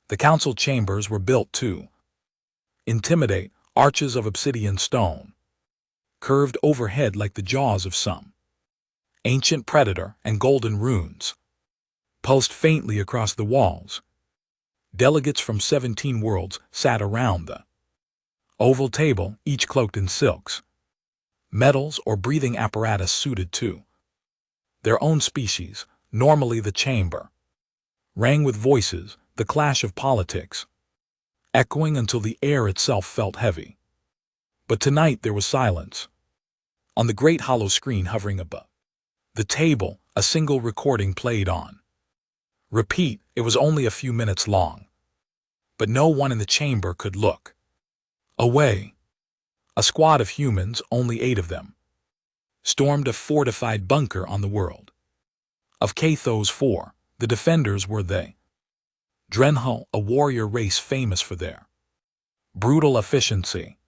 The council chambers were built to intimidate, arches of obsidian stone, curved overhead like the jaws of some ancient predator, and golden runes pulsed faintly across the walls. Delegates from 17 worlds sat around the oval table, each cloaked in silks, metals, or breathing apparatus suited to their own species. Normally the chamber rang with voices, the clash of politics, echoing until the air itself felt heavy. But tonight there was silence. On the great hollow screen hovering above the table, a single recording played on repeat. It was only a few minutes long, but no one in the chamber could look away. A squad of humans, only 8 of them, stormed a fortified bunker on the world of Kathos 4. The defenders were they. Drenhal, a warrior race famous for their brutal efficiency.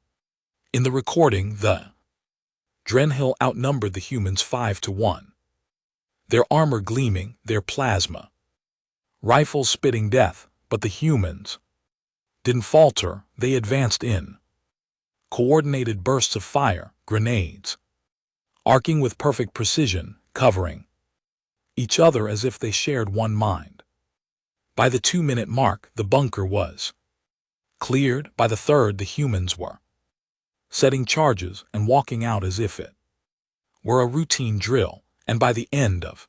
In the recording, the Drenhal outnumbered the humans 5-1. Their armor gleaming, their plasma rifles spitting death, but the humans didn't falter. They advanced in coordinated bursts of fire, grenades arcing with perfect precision, covering each other as if they shared one mind. By the 2-minute mark, the bunker was cleared. By the 3rd, the humans were setting charges and walking out as if it were a routine drill. And by the end of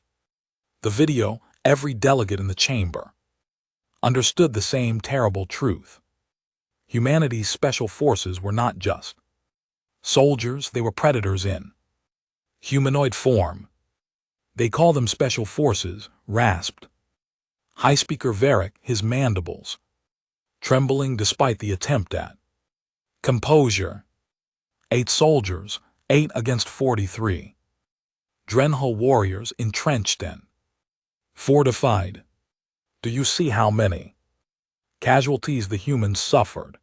the video, every delegate in the chamber understood the same terrible truth. Humanity's special forces were not just soldiers, they were predators in humanoid form. They call them special forces, rasped High Speaker Varric, his mandibles trembling despite the attempt at composure. 8 soldiers, 8 against 43. Drenhal warriors entrenched and fortified. Do you see how many casualties the humans suffered?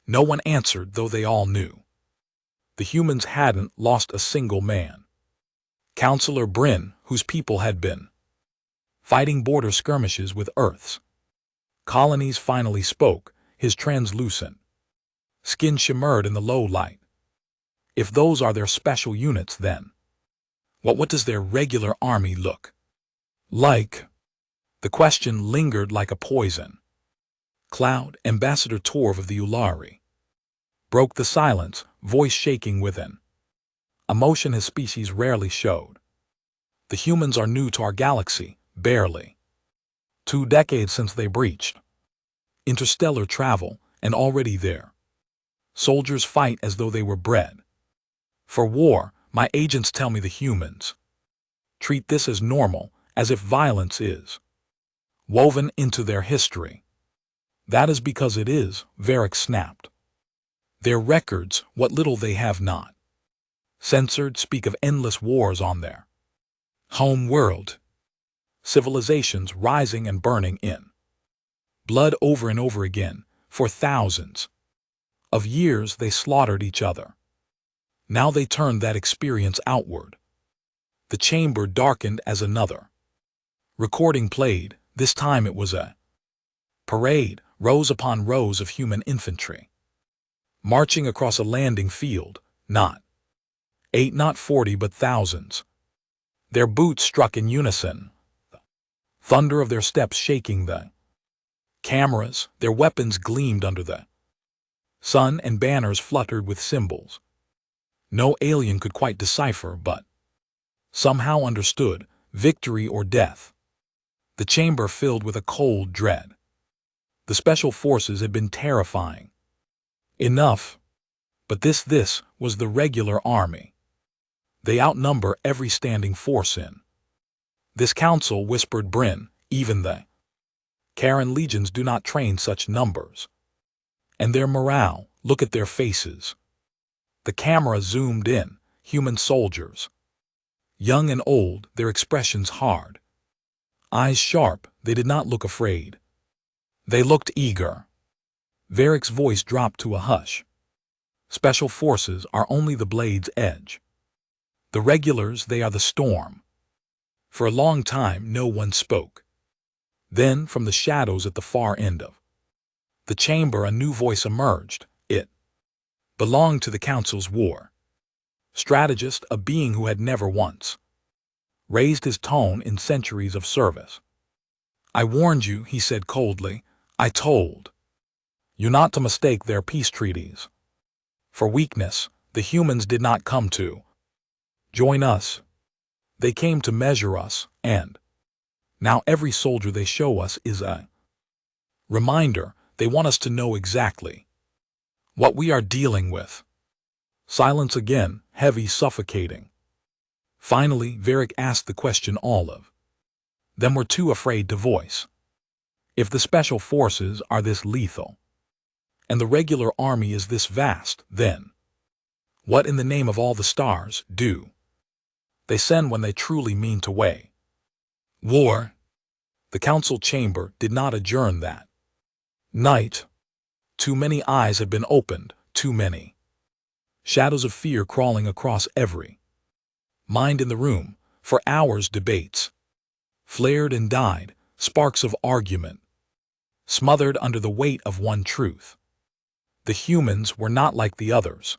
No one answered, though they all knew. The humans hadn't lost a single man. Councillor Bryn, whose people had been fighting border skirmishes with Earth's colonies, finally spoke. His translucent skin shimmered in the low light. If those are their special units, then what does their regular army look like? The question lingered like a poison cloud. Ambassador Torv of the Ulari broke the silence, voice shaking with an emotion his species rarely showed. The humans are new to our galaxy, barely 2 decades since they breached interstellar travel, and already their soldiers fight as though they were bred for war. My agents tell me the humans treat this as normal, as if violence is woven into their history. That is because it is, Varric snapped. Their records, what little they have not censored, speak of endless wars on their home world. Civilizations rising and burning in blood over and over again. For thousands of years they slaughtered each other. Now they turned that experience outward. The chamber darkened as another recording played. This time it was a parade, rows upon rows of human infantry marching across a landing field, not 8, not 40, but thousands. Their boots struck in unison, the thunder of their steps shaking the cameras. Their weapons gleamed under the sun, and banners fluttered with symbols no alien could quite decipher, but somehow understood: victory or death. The chamber filled with a cold dread. The special forces had been terrifying enough, but this was the regular army. They outnumber every standing force in this council, whispered Bryn. Even the Karen legions do not train such numbers. And their morale, look at their faces. The camera zoomed in. Human soldiers, young and old, their expressions hard, eyes sharp. They did not look afraid. They looked eager. Varric's voice dropped to a hush. Special forces are only the blade's edge. The regulars, they are the storm. For a long time no one spoke. Then, from the shadows at the far end of the chamber, a new voice emerged. It belonged to the Council's war strategist, a being who had never once raised his tone in centuries of service. "I warned you," he said coldly. "I told you not to mistake their peace treaties for weakness. The humans did not come to join us. They came to measure us, and now every soldier they show us is a reminder. They want us to know exactly what we are dealing with." Silence again, heavy, suffocating. Finally, Varric asked the question all of them were too afraid to voice. "If the special forces are this lethal, and the regular army is this vast, then what in the name of all the stars do they send when they truly mean to wage war?" The council chamber did not adjourn that night. Too many eyes had been opened, too many shadows of fear crawling across every mind in the room. For hours debates flared and died, sparks of argument smothered under the weight of one truth. The humans were not like the others.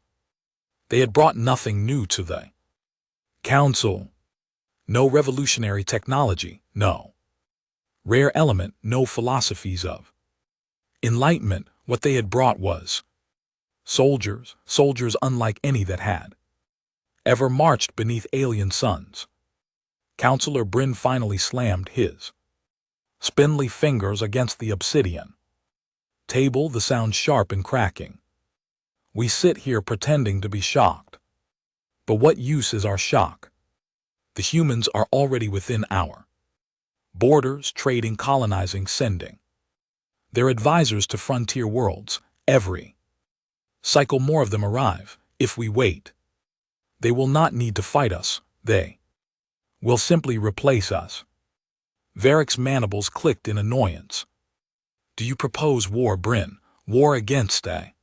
They had brought nothing new to the council. No revolutionary technology, no rare element, no philosophies of enlightenment. What they had brought was soldiers, soldiers unlike any that had ever marched beneath alien suns. Counselor Bryn finally slammed his spindly fingers against the obsidian table, the sound sharp and cracking. "We sit here pretending to be shocked. But what use is our shock? The humans are already within our borders, trading, colonizing, sending their advisors to frontier worlds. Every cycle more of them arrive. If we wait, they will not need to fight us. They will simply replace us." Varric's mandibles clicked in annoyance. "Do you propose war, Bryn? War against a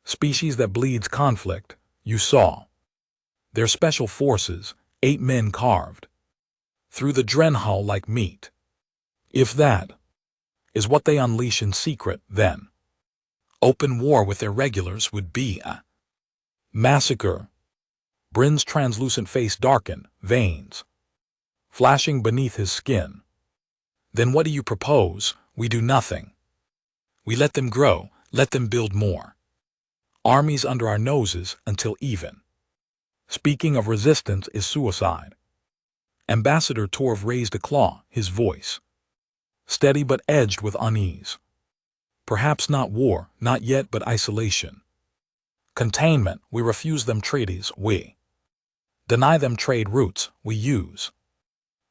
species that bleeds conflict? You saw their special forces, 8 men carved through the Drenhull like meat. If that is what they unleash in secret, then open war with their regulars would be a massacre." Bryn's translucent face darkened, veins flashing beneath his skin. "Then what do you propose?" "We do nothing. We let them grow, let them build more armies under our noses until even speaking of resistance is suicide." Ambassador Torv raised a claw, his voice steady but edged with unease. "Perhaps not war, not yet, but isolation. Containment. We refuse them treaties. We deny them trade routes. We use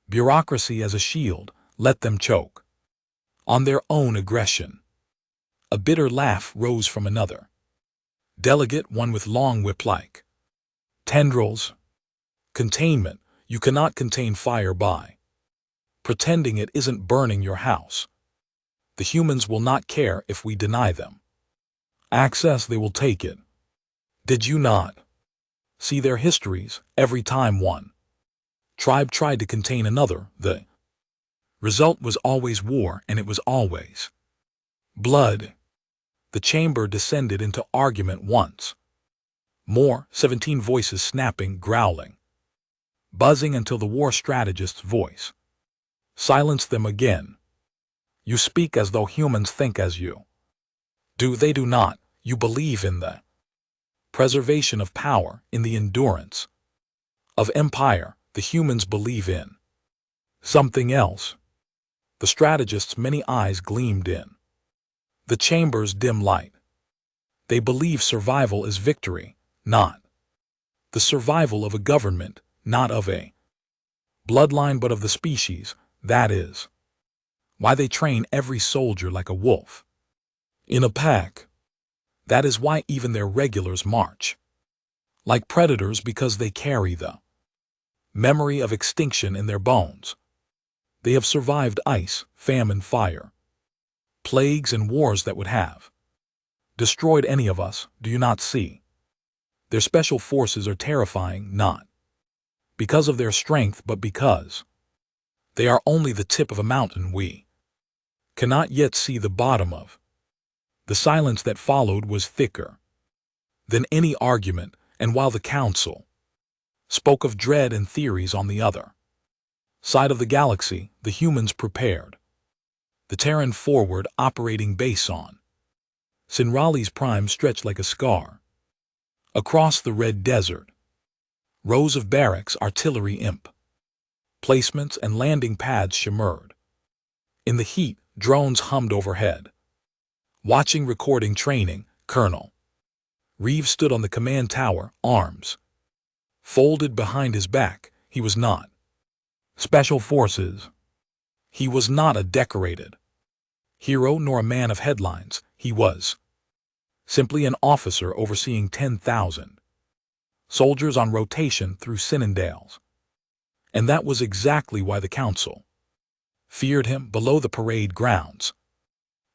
bureaucracy as a shield. Let them choke on their own aggression." A bitter laugh rose from another delegate, one with long whip-like tendrils. "Containment. You cannot contain fire by pretending it isn't burning your house. The humans will not care if we deny them access. They will take it. Did you not see their histories? Every time one tribe tried to contain another, the result was always war, and it was always blood." The chamber descended into argument once more, 17 voices snapping, growling, buzzing until the war strategist's voice silenced them again. "You speak as though humans think as you do. They do not. You believe in the preservation of power, in the endurance of empire. The humans believe in something else." The strategist's many eyes gleamed in the chamber's dim light. "They believe survival is victory, not the survival of a government, not of a bloodline, but of the species. That is why they train every soldier like a wolf in a pack. That is why even their regulars march like predators, because they carry the memory of extinction in their bones. They have survived ice, famine, fire, plagues, and wars that would have destroyed any of us. Do you not see? Their special forces are terrifying, not because of their strength, but because they are only the tip of a mountain we cannot yet see the bottom of. The silence that followed was thicker than any argument, and while the council spoke of dread and theories on the other side of the galaxy, the humans prepared. The Terran forward operating base on Sinrali's prime stretched like a scar. Across the red desert, rows of barracks, artillery imp placements, and landing pads shimmered. In the heat, drones hummed overhead. Watching recording training, Colonel Reeves stood on the command tower, arms folded behind his back. He was not Special Forces. He was not a decorated hero nor a man of headlines. He was simply an officer overseeing 10,000 soldiers on rotation through Sinindales. And that was exactly why the council feared him. Below the parade grounds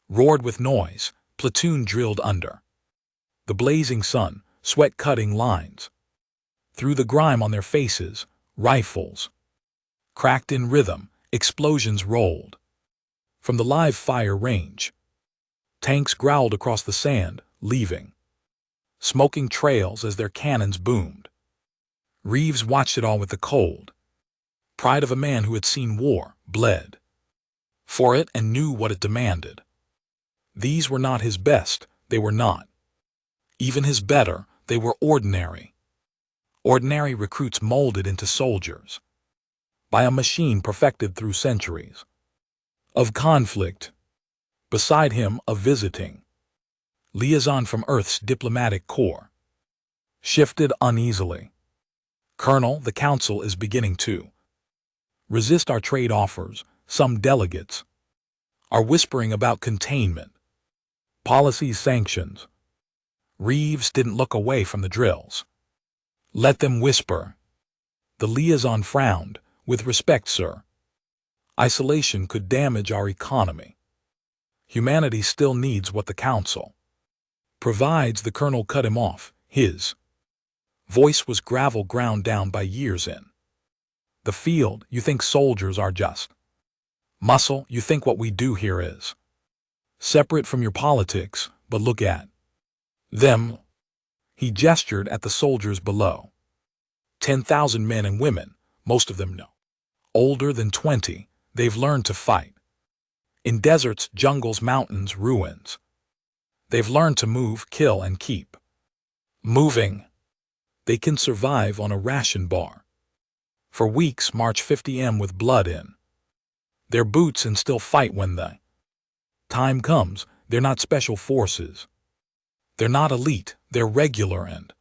roared with noise, platoon drilled under the blazing sun, sweat cutting lines through the grime on their faces, rifles cracked in rhythm, explosions rolled from the live fire range. Tanks growled across the sand, leaving smoking trails as their cannons boomed. Reeves watched it all with the cold pride of a man who had seen war, bled for it, and knew what it demanded. These were not his best, they were not even his better, they were ordinary. Ordinary recruits molded into soldiers by a machine perfected through centuries of conflict. Beside him, a visiting liaison from Earth's diplomatic corps shifted uneasily. Colonel, the council is beginning to resist our trade offers. Some delegates are whispering about containment policies, sanctions. Reeves didn't look away from the drills. Let them whisper. The liaison frowned. With respect, sir. Isolation could damage our economy. Humanity still needs what the council provides. The colonel cut him off. His voice was gravel ground down by years in the field. You think soldiers are just muscle? You think what we do here is separate from your politics? But look at them. He gestured at the soldiers below. 10,000 men and women, most of them no older than 20. They've learned to fight in deserts, jungles, mountains, ruins. They've learned to move, kill, and keep moving. They can survive on a ration bar for weeks, march 50 m with blood in their boots, and still fight when the time comes. They're not special forces. They're not elite. They're regular, and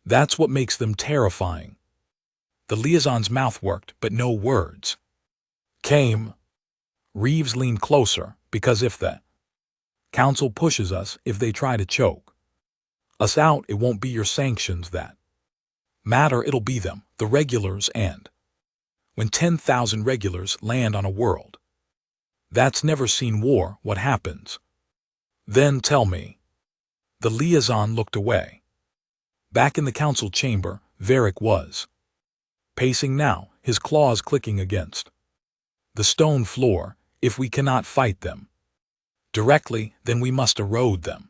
that's what makes them terrifying. The liaison's mouth worked, but no words came. Reeves leaned closer, because if the council pushes us, if they try to choke us out, it won't be your sanctions that matter, it'll be them, the regulars. And when 10,000 regulars land on a world that's never seen war, what happens? Then tell me. The liaison looked away. Back in the council chamber, Varric was pacing now, his claws clicking against the stone floor. If we cannot fight them directly, then we must erode them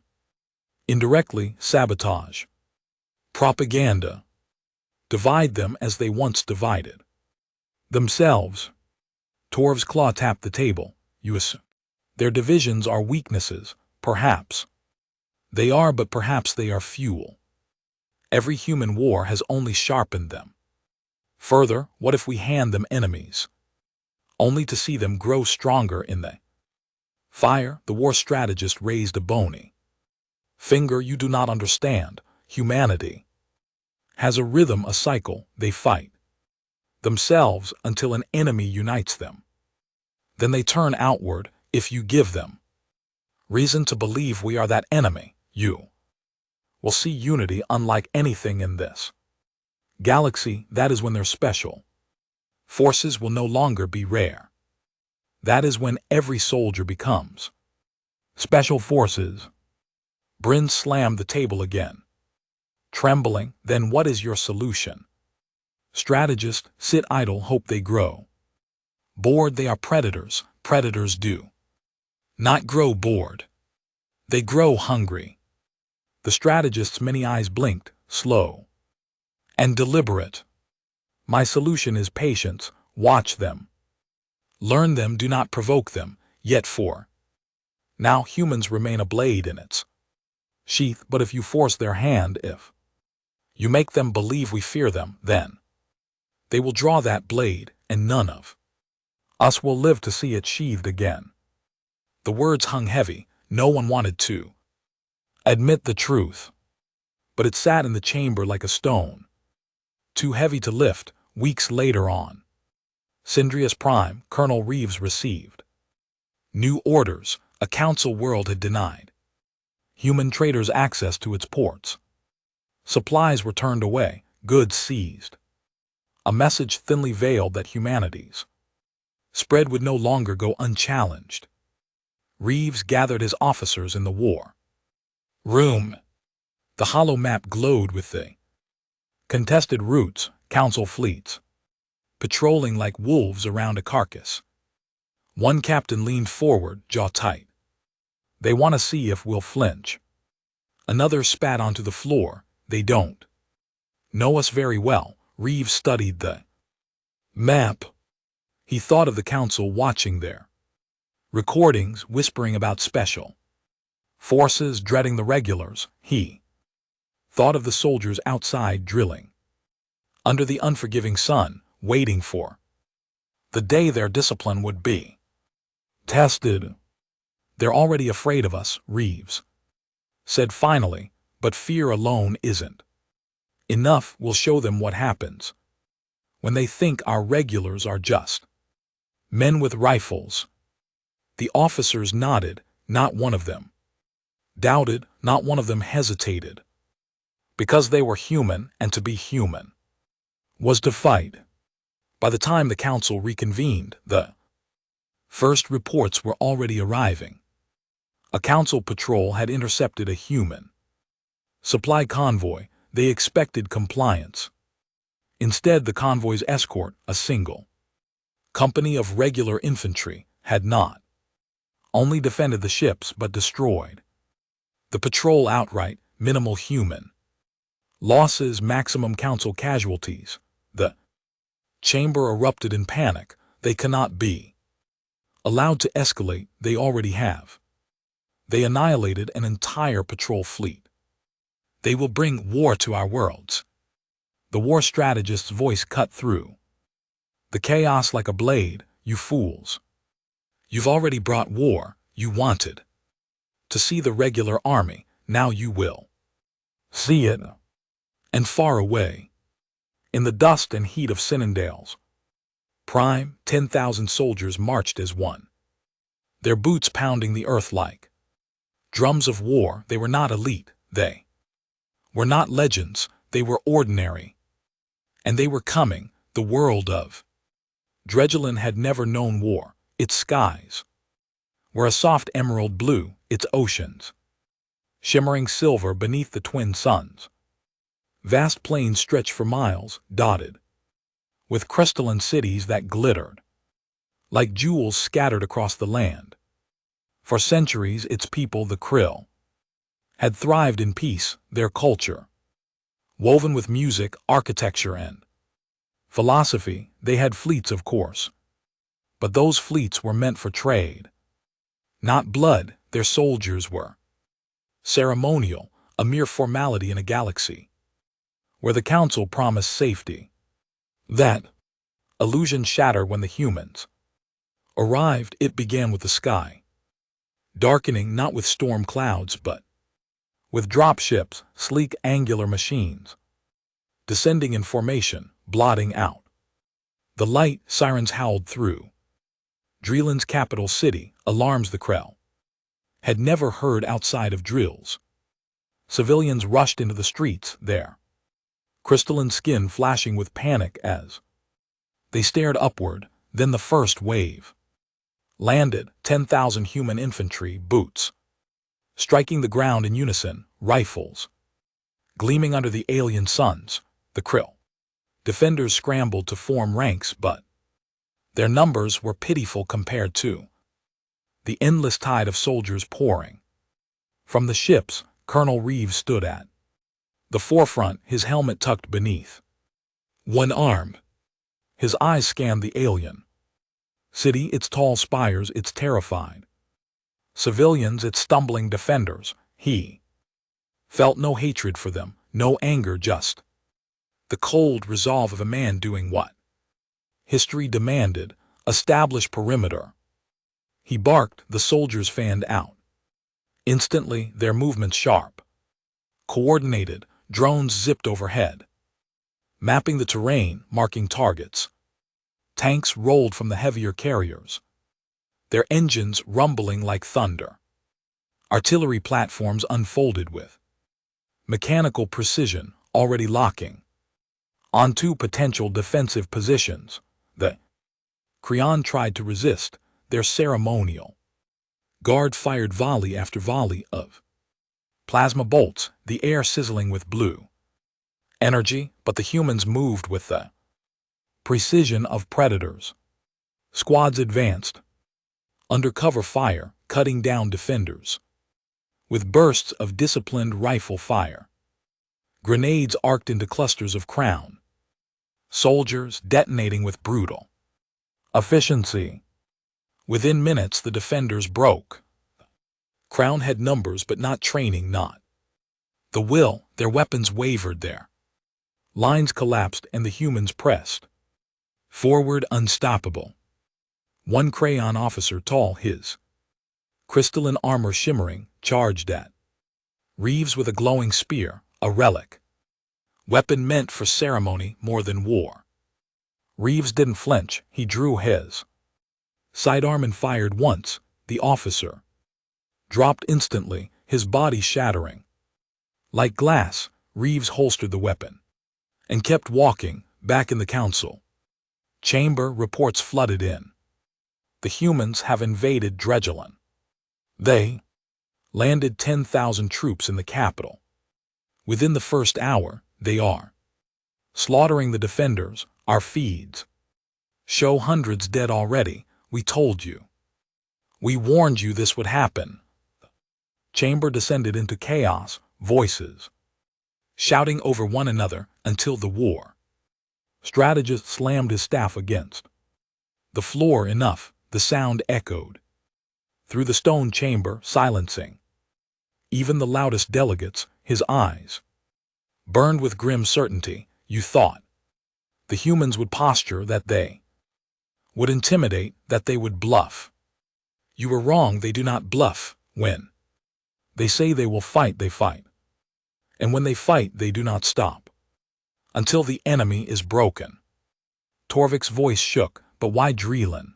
indirectly, sabotage, propaganda, divide them as they once divided themselves. Torv's claw tapped the table. You assume their divisions are weaknesses. Perhaps they are, but perhaps they are fuel. Every human war has only sharpened them. Further, what if we hand them enemies, only to see them grow stronger in the fire? The war strategist raised a bony finger. You do not understand. Humanity has a rhythm, a cycle. They fight themselves until an enemy unites them. Then they turn outward. If you give them reason to believe we are that enemy, you will see unity unlike anything in this galaxy. That is when their special forces will no longer be rare. That is when every soldier becomes special forces. Bryn slammed the table again, trembling. Then what is your solution? Strategist, sit idle, hope they grow bored. They are predators. Predators do not grow bored. They grow hungry. The strategist's many eyes blinked, slow and deliberate. My solution is patience. Watch them. Learn them, do not provoke them, yet for now humans remain a blade in its sheath, but if you force their hand, if you make them believe we fear them, then they will draw that blade, and none of us will live to see it sheathed again. The words hung heavy. No one wanted to admit the truth, but it sat in the chamber like a stone, too heavy to lift. Weeks later on Sindrius Prime, Colonel Reeves received new orders. A council world had denied human traders access to its ports. Supplies were turned away, goods seized. A message thinly veiled that humanity's spread would no longer go unchallenged. Reeves gathered his officers in the war room. The hollow map glowed with the contested routes, council fleets patrolling like wolves around a carcass. One captain leaned forward, jaw tight. They want to see if we'll flinch. Another spat onto the floor. They don't know us very well. Reeves studied the map. He thought of the council watching their recordings, whispering about special forces dreading the regulars. He thought of the soldiers outside drilling under the unforgiving sun, waiting for the day their discipline would be tested. They're already afraid of us, Reeves said finally, but fear alone isn't enough. We'll show them what happens when they think our regulars are just men with rifles. The officers nodded. Not one of them doubted, not one of them hesitated. Because they were human, and to be human was to fight. By the time the council reconvened, the first reports were already arriving. A council patrol had intercepted a human supply convoy. They expected compliance. Instead, the convoy's escort, a single company of regular infantry, had not only defended the ships but destroyed the patrol outright. Minimal human losses, maximum council casualties. The chamber erupted in panic. They cannot be allowed to escalate. They already have. They annihilated an entire patrol fleet. They will bring war to our worlds. The war strategist's voice cut through the chaos like a blade. You fools. You've already brought war. You wanted to see the regular army. Now you will see it. And far away, in the dust and heat of Sinandale's prime, 10,000 soldiers marched as one, their boots pounding the earth like drums of war. They were not elite. They were not legends. They were ordinary. And they were coming. The world of Dredgelin had never known war. Its skies were a soft emerald blue, its oceans shimmering silver beneath the twin suns. Vast plains stretched for miles, dotted with crystalline cities that glittered like jewels scattered across the land. For centuries, its people, the Krill, had thrived in peace. Their culture, woven with music, architecture, and philosophy. They had fleets, of course, but those fleets were meant for trade, not blood. Their soldiers were ceremonial, a mere formality in a galaxy where the council promised safety. That illusion shattered when the humans arrived. It began with the sky darkening, not with storm clouds, but with dropships, sleek angular machines descending in formation, blotting out the light. Sirens howled through Dreelin's capital city, alarms the Krell had never heard outside of drills. Civilians rushed into the streets, their crystalline skin flashing with panic as they stared upward. Then the first wave landed, 10,000 human infantry, boots striking the ground in unison, rifles gleaming under the alien suns. The Krill defenders scrambled to form ranks, but their numbers were pitiful compared to the endless tide of soldiers pouring. From the ships, Colonel Reeves stood at the forefront, his helmet tucked beneath one arm. His eyes scanned the alien city, its tall spires, its terrified civilians, its stumbling defenders. He felt no hatred for them, no anger, just the cold resolve of a man doing what history demanded: establish perimeter. He barked, the soldiers fanned out. Instantly, their movements sharp, coordinated. Drones zipped overhead, mapping the terrain, marking targets. Tanks rolled from the heavier carriers, their engines rumbling like thunder. Artillery platforms unfolded with mechanical precision, already locking onto potential defensive positions. The Creon tried to resist. Their ceremonial guard fired volley after volley of plasma bolts, the air sizzling with blue energy, but the humans moved with the precision of predators. Squads advanced, undercover fire, cutting down defenders with bursts of disciplined rifle fire. Grenades arced into clusters of Crown soldiers, detonating with brutal efficiency. Within minutes, the defenders broke. Crown had numbers but not training, not the will. Their weapons wavered, their lines collapsed, and the humans pressed forward, unstoppable. One Crayon officer, tall, his crystalline armor shimmering, charged at Reeves with a glowing spear, a relic weapon meant for ceremony more than war. Reeves didn't flinch. He drew his sidearm and fired once. The officer dropped instantly, his body shattering like glass. Reeves holstered the weapon and kept walking. Back in the council chamber, reports flooded in. The humans have invaded Dredgelin. They landed 10,000 troops in the capital. Within the first hour, they are slaughtering the defenders. Our feeds show hundreds dead already. We told you. We warned you this would happen. The chamber descended into chaos, voices shouting over one another until the war strategist slammed his staff against the floor. Enough. The sound echoed through the stone chamber, silencing even the loudest delegates. His eyes burned with grim certainty. You thought the humans would posture, that they would intimidate, that they would bluff. You were wrong. They do not bluff. When they say they will fight, they fight. And when they fight, they do not stop until the enemy is broken. Torvik's voice shook. But why Drelin?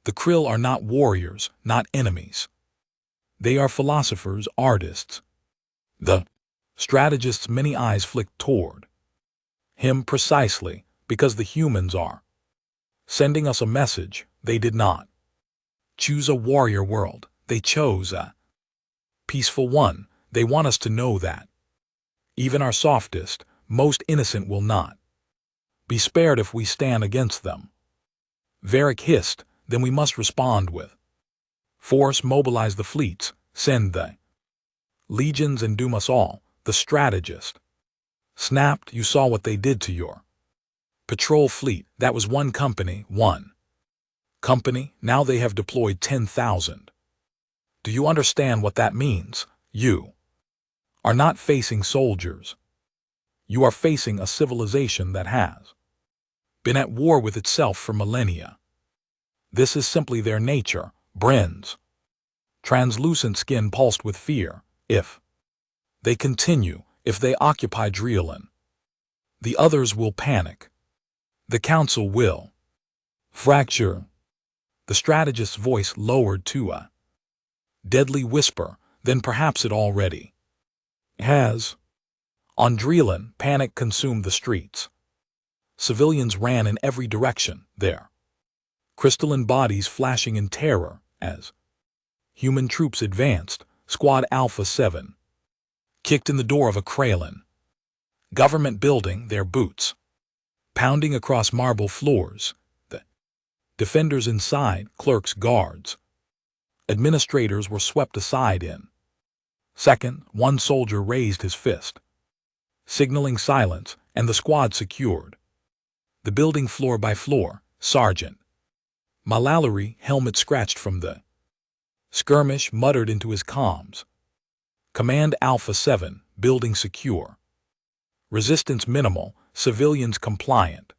The Krill are not warriors, not enemies. They are philosophers, artists. The strategist's many eyes flicked toward him. Precisely because the humans are sending us a message. They did not choose a warrior world. They chose a peaceful one. They want us to know that even our softest, most innocent will not be spared if we stand against them. Varric hissed. Then we must respond with force. Mobilize the fleets, send the legions, and doom us all. The strategist snapped. You saw what they did to your patrol fleet. That was one company. One company. Now they have deployed 10,000. Do you understand what that means? You are not facing soldiers. You are facing a civilization that has been at war with itself for millennia. This is simply their nature. Bryn's translucent skin pulsed with fear. If they continue, if they occupy Drelin, the others will panic. The council will fracture. The strategist's voice lowered to a deadly whisper. Then perhaps it already has. On Drelin, panic consumed the streets. Civilians ran in every direction, their crystalline bodies flashing in terror as human troops advanced. Squad Alpha 7 kicked in the door of a Kralin government building, their boots pounding across marble floors. The defenders inside, clerks, guards, Administrators were swept aside in second. One soldier raised his fist, signaling silence, and the squad secured the building floor by floor. Sergeant Mallory, helmet scratched from the skirmish, muttered into his comms. Command Alpha 7, building secure. Resistance minimal, civilians compliant.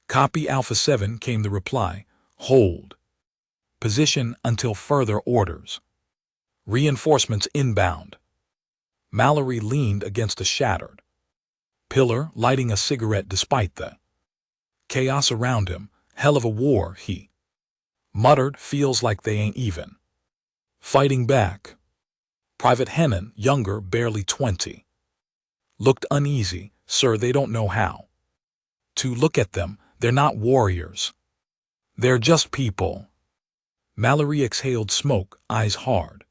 Copy Alpha 7, came the reply. Hold position until further orders. Reinforcements inbound. Mallory leaned against a shattered pillar, lighting a cigarette despite the chaos around him. Hell of a war, he muttered. Feels like they ain't even fighting back. Private Hennon, younger, barely 20, looked uneasy. Sir, they don't know how to look at them. They're not warriors. They're just people. Mallory exhaled smoke, eyes hard.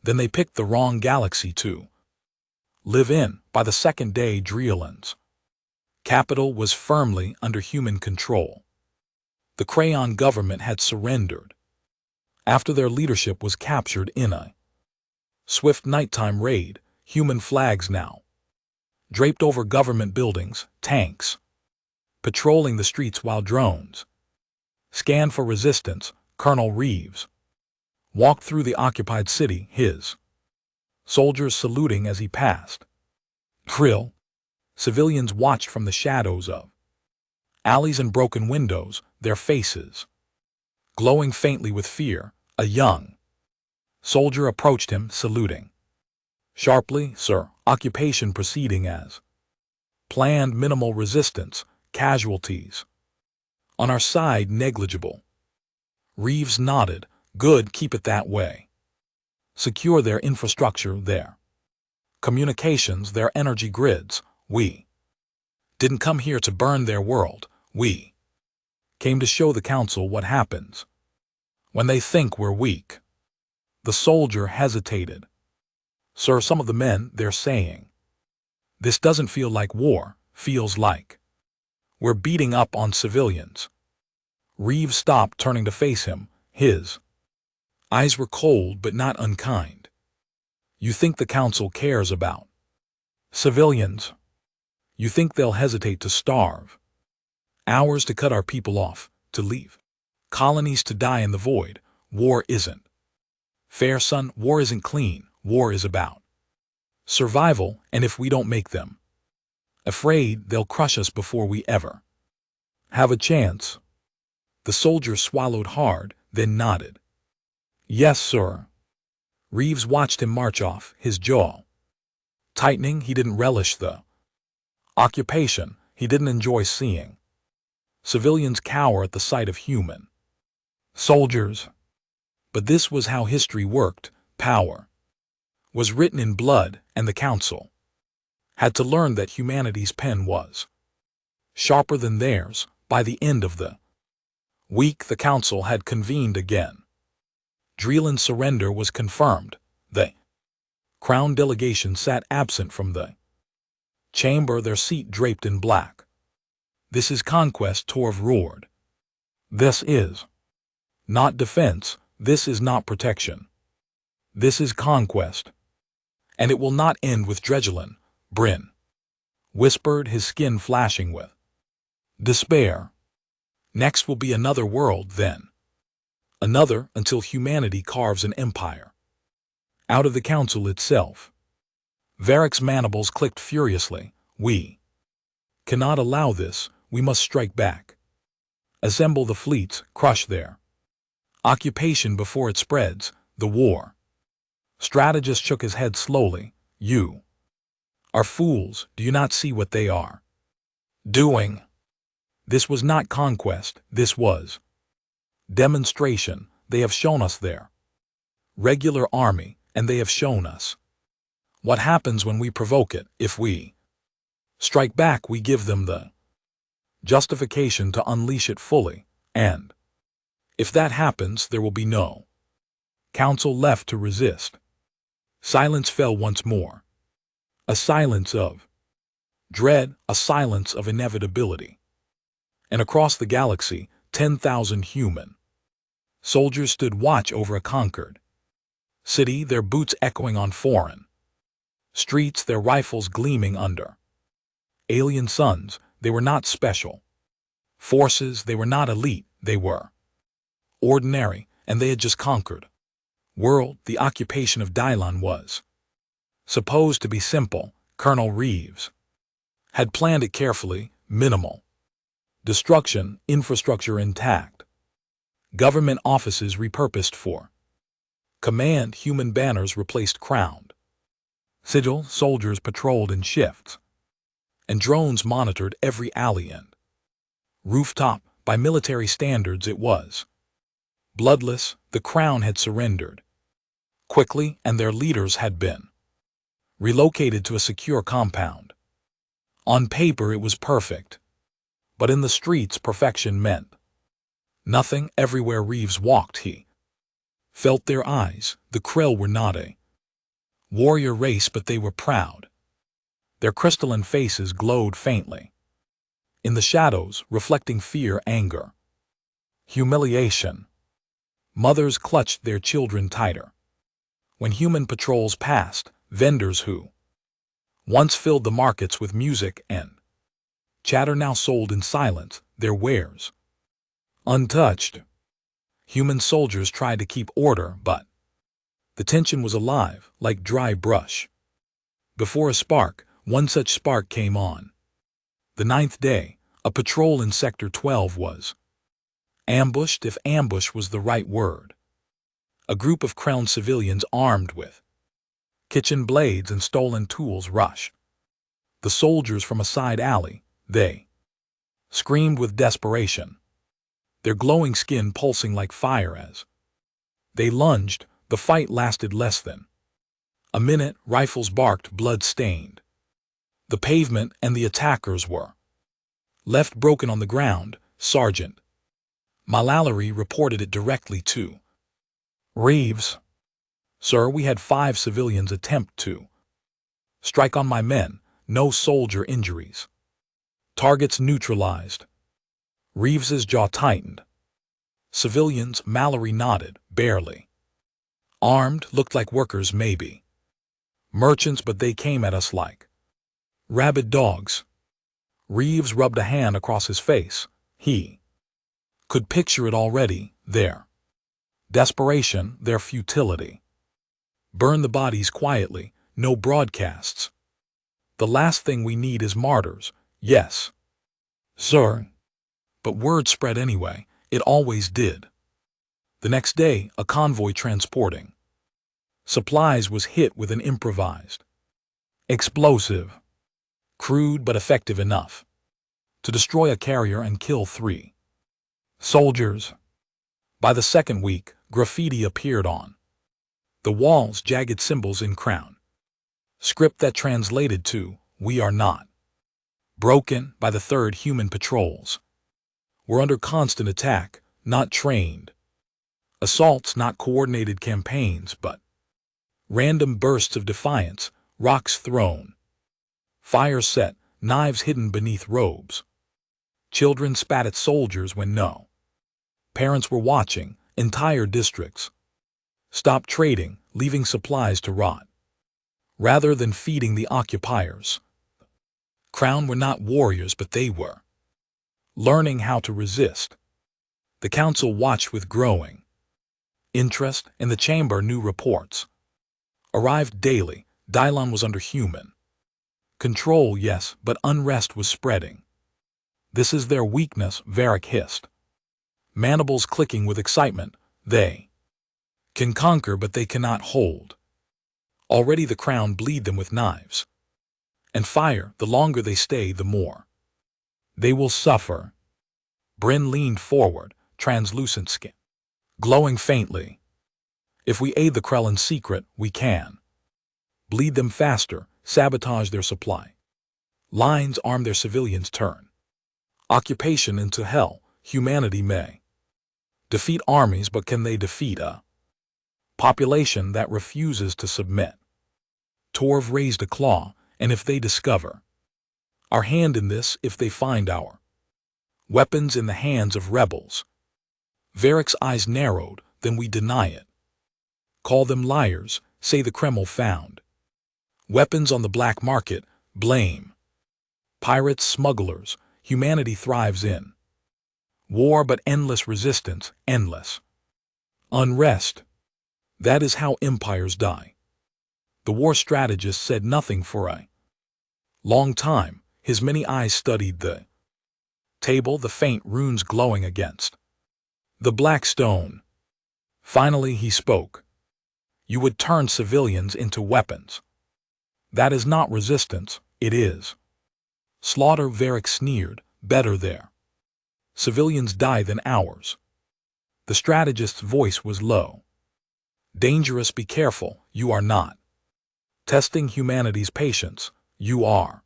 Then they picked the wrong galaxy to live in. By the second day, Dreelan's capital was firmly under human control. The Crayon government had surrendered after their leadership was captured in a swift nighttime raid. Human flags now draped over government buildings, tanks patrolling the streets while drones scanned for resistance. Colonel Reeves walked through the occupied city, his soldiers saluting as he passed. Drill. Civilians watched from the shadows of alleys and broken windows, their faces glowing faintly with fear. A young soldier approached him, saluting sharply. Sir, occupation proceeding as planned. Minimal resistance. Casualties on our side negligible. Reeves nodded. Good, keep it that way. Secure their infrastructure, their communications, their energy grids. We didn't come here to burn their world. We came to show the council what happens when they think we're weak. The soldier hesitated. Sir, some of the men, they're saying this doesn't feel like war, feels like we're beating up on civilians. Reeves stopped, turning to face him. His eyes were cold but not unkind. You think the council cares about civilians? You think they'll hesitate to starve? Hours to cut our people off, to leave colonies to die in the void. War isn't fair, son. War isn't clean. War is about survival, and if we don't make them afraid, they'll crush us before we ever have a chance. The soldier swallowed hard, then nodded. Yes, sir. Reeves watched him march off, his jaw tightening. He didn't relish the occupation. He didn't enjoy seeing civilians cower at the sight of human soldiers. But this was how history worked. Power was written in blood, and the council had to learn that humanity's pen was sharper than theirs. By the end of the week, the council had convened again. Dreelan's surrender was confirmed. The Crown delegation sat absent from the chamber, their seat draped in black. This is conquest, Torv roared. This is not defense. This is not protection. This is conquest. And it will not end with Dregelin, Bryn whispered, his skin flashing with despair. Next will be another world, then another, until humanity carves an empire out of the council itself. Varric's mandibles clicked furiously. We cannot allow this. We must strike back. Assemble the fleets, crush their occupation before it spreads. The war strategist shook his head slowly. You are fools. Do you not see what they are doing? This was not conquest. This was demonstration. They have shown us their regular army, and they have shown us what happens when we provoke it. If we strike back, we give them the justification to unleash it fully, and if that happens, there will be no council left to resist. Silence fell once more. A silence of dread, a silence of inevitability. And across the galaxy, 10,000 human Soldiers stood watch over a conquered city, their boots echoing on foreign streets, their rifles gleaming under alien suns. They were not special forces, they were not elite, they were ordinary, and they had just conquered world. The occupation of Dailan was supposed to be simple. Colonel Reeves had planned it carefully: minimal destruction, infrastructure intact, government offices repurposed for command, human banners replaced crowned sigil, soldiers patrolled in shifts, and drones monitored every alley and rooftop. By military standards it was bloodless. The crown had surrendered quickly, and their leaders had been relocated to a secure compound. On paper it was perfect, but in the streets perfection meant nothing. Everywhere Reeves walked he felt their eyes. The Krell were not a warrior race, but they were proud. Their crystalline faces glowed faintly in the shadows, reflecting fear, anger, humiliation. Mothers clutched their children tighter when human patrols passed. Vendors who once filled the markets with music and chatter now sold in silence, their wares untouched. Human soldiers tried to keep order, but the tension was alive, like dry brush before a spark. One such spark came on the 9th day. A patrol in Sector 12 was ambushed, if ambush was the right word. A group of crowned civilians armed with kitchen blades and stolen tools rushed the soldiers from a side alley. They screamed with desperation, their glowing skin pulsing like fire as they lunged. The fight lasted less than a minute. Rifles barked, blood-stained the pavement, and the attackers were left broken on the ground. Sergeant Mallory reported it directly to Reeves. "Sir, we had 5 civilians attempt to strike on my men. No soldier injuries. Targets neutralized." Reeves's jaw tightened. "Civilians?" Mallory nodded. "Barely armed, looked like workers, maybe merchants, but they came at us like rabid dogs." Reeves rubbed a hand across his face. He could picture it already: their desperation, their futility. Burn the bodies quietly, no broadcasts. "The last thing we need is martyrs." "Yes, sir." But word spread anyway. It always did. The next day, a convoy transporting supplies was hit with an improvised explosive, crude but effective enough to destroy a carrier and kill 3 soldiers. By the second week, graffiti appeared on the walls, jagged symbols in crown script that translated to "We are not broken." By the third, human patrols were under constant attack, not trained assaults, not coordinated campaigns, but random bursts of defiance, rocks thrown, fire set, knives hidden beneath robes. Children spat at soldiers when no parents were watching. Entire districts stopped trading, leaving supplies to rot rather than feeding the occupiers. Crown were not warriors, but they were learning how to resist. The council watched with growing interest. In the chamber, new reports arrived daily. Dailan was under human control, yes, but unrest was spreading. "This is their weakness," Varric hissed, mandibles clicking with excitement. "They can conquer, but they cannot hold." Already the crown bleed them with knives and fire. The longer they stay, the more they will suffer. Bryn leaned forward, translucent skin glowing faintly. "If we aid the Krell in secret, we can bleed them faster, sabotage their supply lines, arm their civilians, turn occupation into hell. Humanity may defeat armies, but can they defeat a population that refuses to submit?" Torv raised a claw. "And if they discover our hand in this, if they find our weapons in the hands of rebels, Varick's eyes narrowed. Then we deny it. Call them liars, say the Kreml found weapons on the black market, blame pirates, smugglers. Humanity thrives in war, but endless resistance, endless unrest. That is how empires die. The war strategist said nothing for a long time. His many eyes studied the table, the faint runes glowing against the black stone. Finally he spoke. You would turn civilians into weapons. That is not resistance, it is slaughter. Varick sneered. Better there. Civilians die than ours. The strategist's voice was low. Dangerous, be careful. You are not testing humanity's patience. You are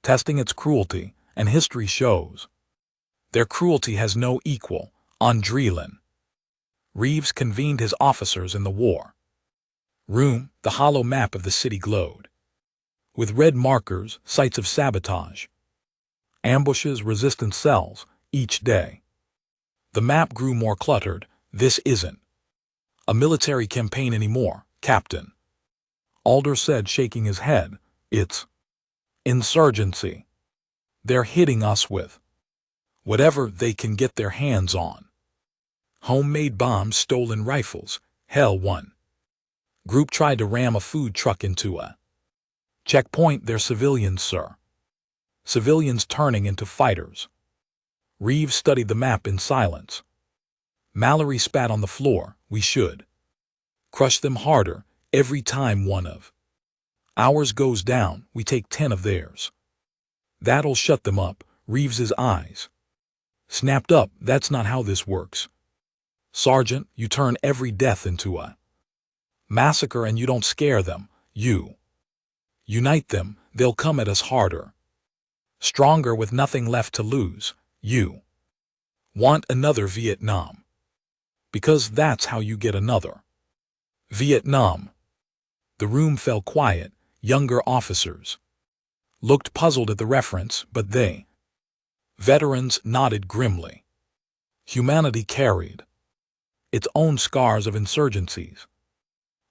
testing its cruelty, and history shows their cruelty has no equal. On Dreelan, Reeves convened his officers in the war room. The hollow map of the city glowed with red markers, sites of sabotage, ambushes, resistance cells. Each day the map grew more cluttered. This isn't a military campaign anymore, Captain Alder said, shaking his head. It's insurgency. They're hitting us with whatever they can get their hands on. Homemade bombs, stolen rifles. Hell, one group tried to ram a food truck into a checkpoint. They're civilians, sir. Civilians turning into fighters. Reeves studied the map in silence. Mallory spat on the floor. We should crush them harder. Every time one of ours goes down, we take 10 of theirs. That'll shut them up. Reeves's eyes snapped up. That's not how this works. Sergeant, you turn every death into a massacre, and you don't scare them. You unite them. They'll come at us harder, stronger, with nothing left to lose. You want another Vietnam, because that's how you get another Vietnam. The room fell quiet. Younger officers looked puzzled at the reference, but they veterans nodded grimly. Humanity carried its own scars of insurgencies,